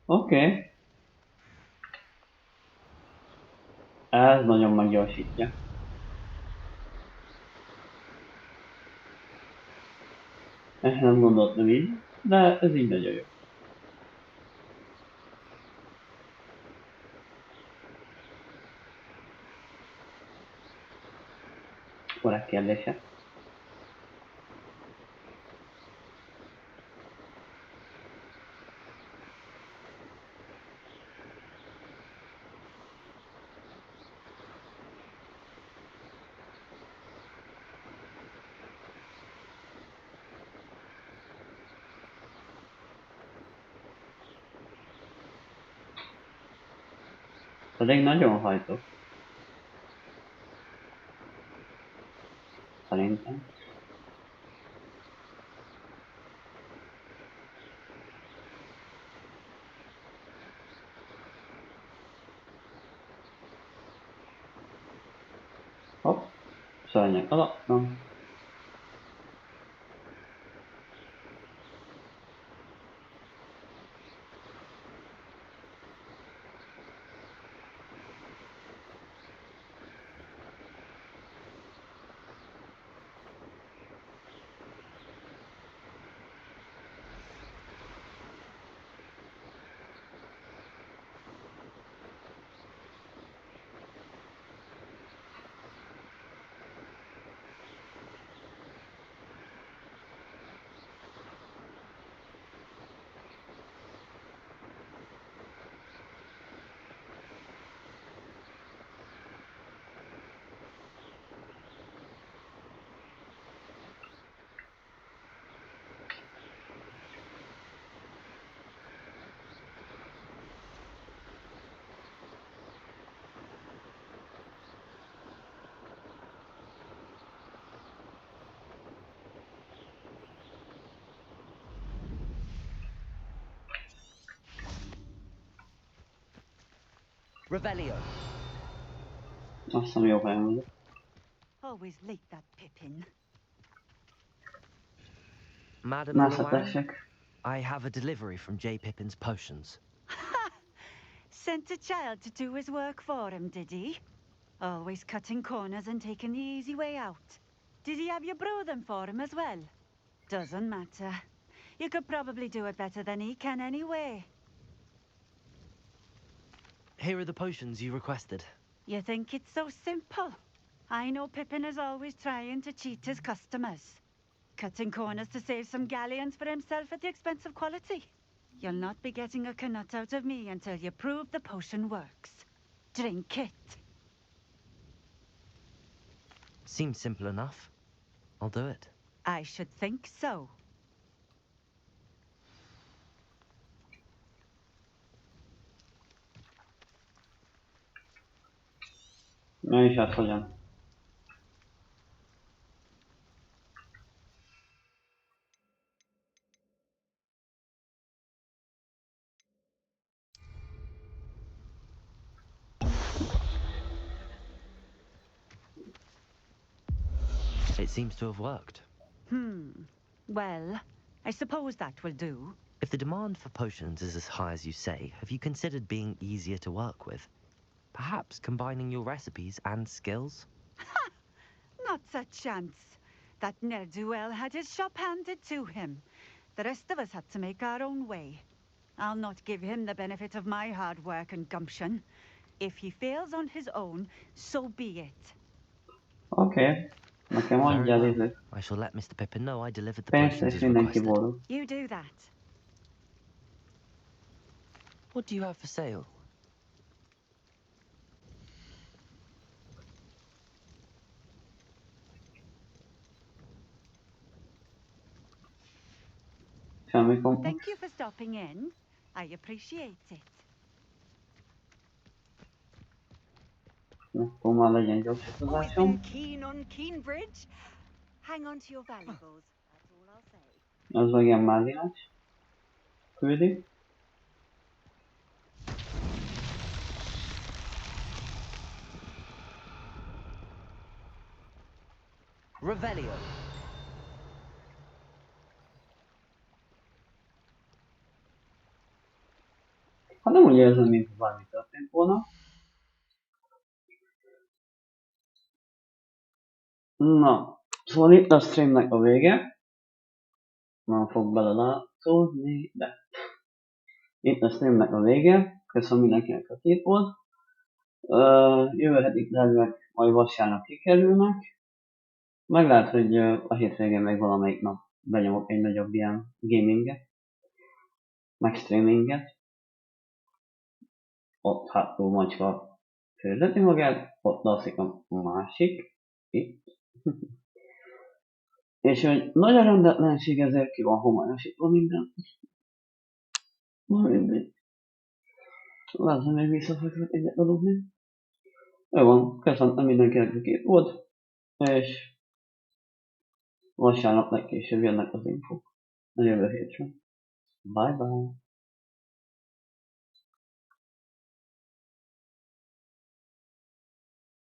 Oké. Ez nagyon meggyorsítja. Ezt nem gondoltam így, de ez így nagyon jó. Van-e kérdése? Pedig nagyon hajtok. Szerintem. Hopp. Szörnyek alattam. Revelio. Azt hiszem jó helyen vagyok. Always late, that Pippin. Madam Luang, I have a delivery from J. Pippin's potions. Sent a child to do his work for him, did he? Always cutting corners and taking the easy way out. Did he have you brew them for him as well? Doesn't matter. You could probably do it better than he can anyway. Here are the potions you requested. You think it's so simple? I know Pippin is always trying to cheat his customers. Cutting corners to save some galleons for himself at the expense of quality. You'll not be getting a canut out of me until you prove the potion works. Drink it. Seems simple enough. I'll do it. I should think so. Na és hát hogyan? It seems to have worked. Well, I suppose that will do. If the demand for potions is as high as you say, have you considered being easier to work with? Perhaps combining your recipes and skills? Not a chance. That ne'er-do-well had his shop handed to him. The rest of us had to make our own way. I'll not give him the benefit of my hard work and gumption. If he fails on his own, so be it. Oké. Nekem Very mondjál well. izé. I shall let Mr. Pippin know I delivered the Pénzt potions és as mindenki requested. boldog. You do that. What do you have for sale? Semmi komplex. Thank you for stopping in. I appreciate it. Akkor már legyen gyors Always utazásom. been keen on Keenbridge. Hang on to your valuables. That's all I'll say. Az meg ilyen mázinás. Küldi. Revelio. Hát nem úgy érzem, mint bármi történt volna. Na, szóval itt a streamnek a vége. Nem fog belelátszódni, de... Itt a streamnek a vége. Köszönöm mindenkinek, aki itt volt. Jövő heti tervek majd vasárnap kikerülnek. Meg lehet, hogy a hétvégén meg valamelyik nap benyomok egy nagyobb ilyen gaminget. Meg streaminget. Ott hátul macska fürdeti magát, ott alszik a másik. Itt. És hogy nagy a rendetlenség, ezért ki van homályosítva minden. Na mindegy. Lehet, hogy még visszafekvek egyet aludni. Jó van, köszönöm mindenkinek, aki itt volt. És vasárnap legkésőbb jönnek az infók a jövő hétre. Bye bye.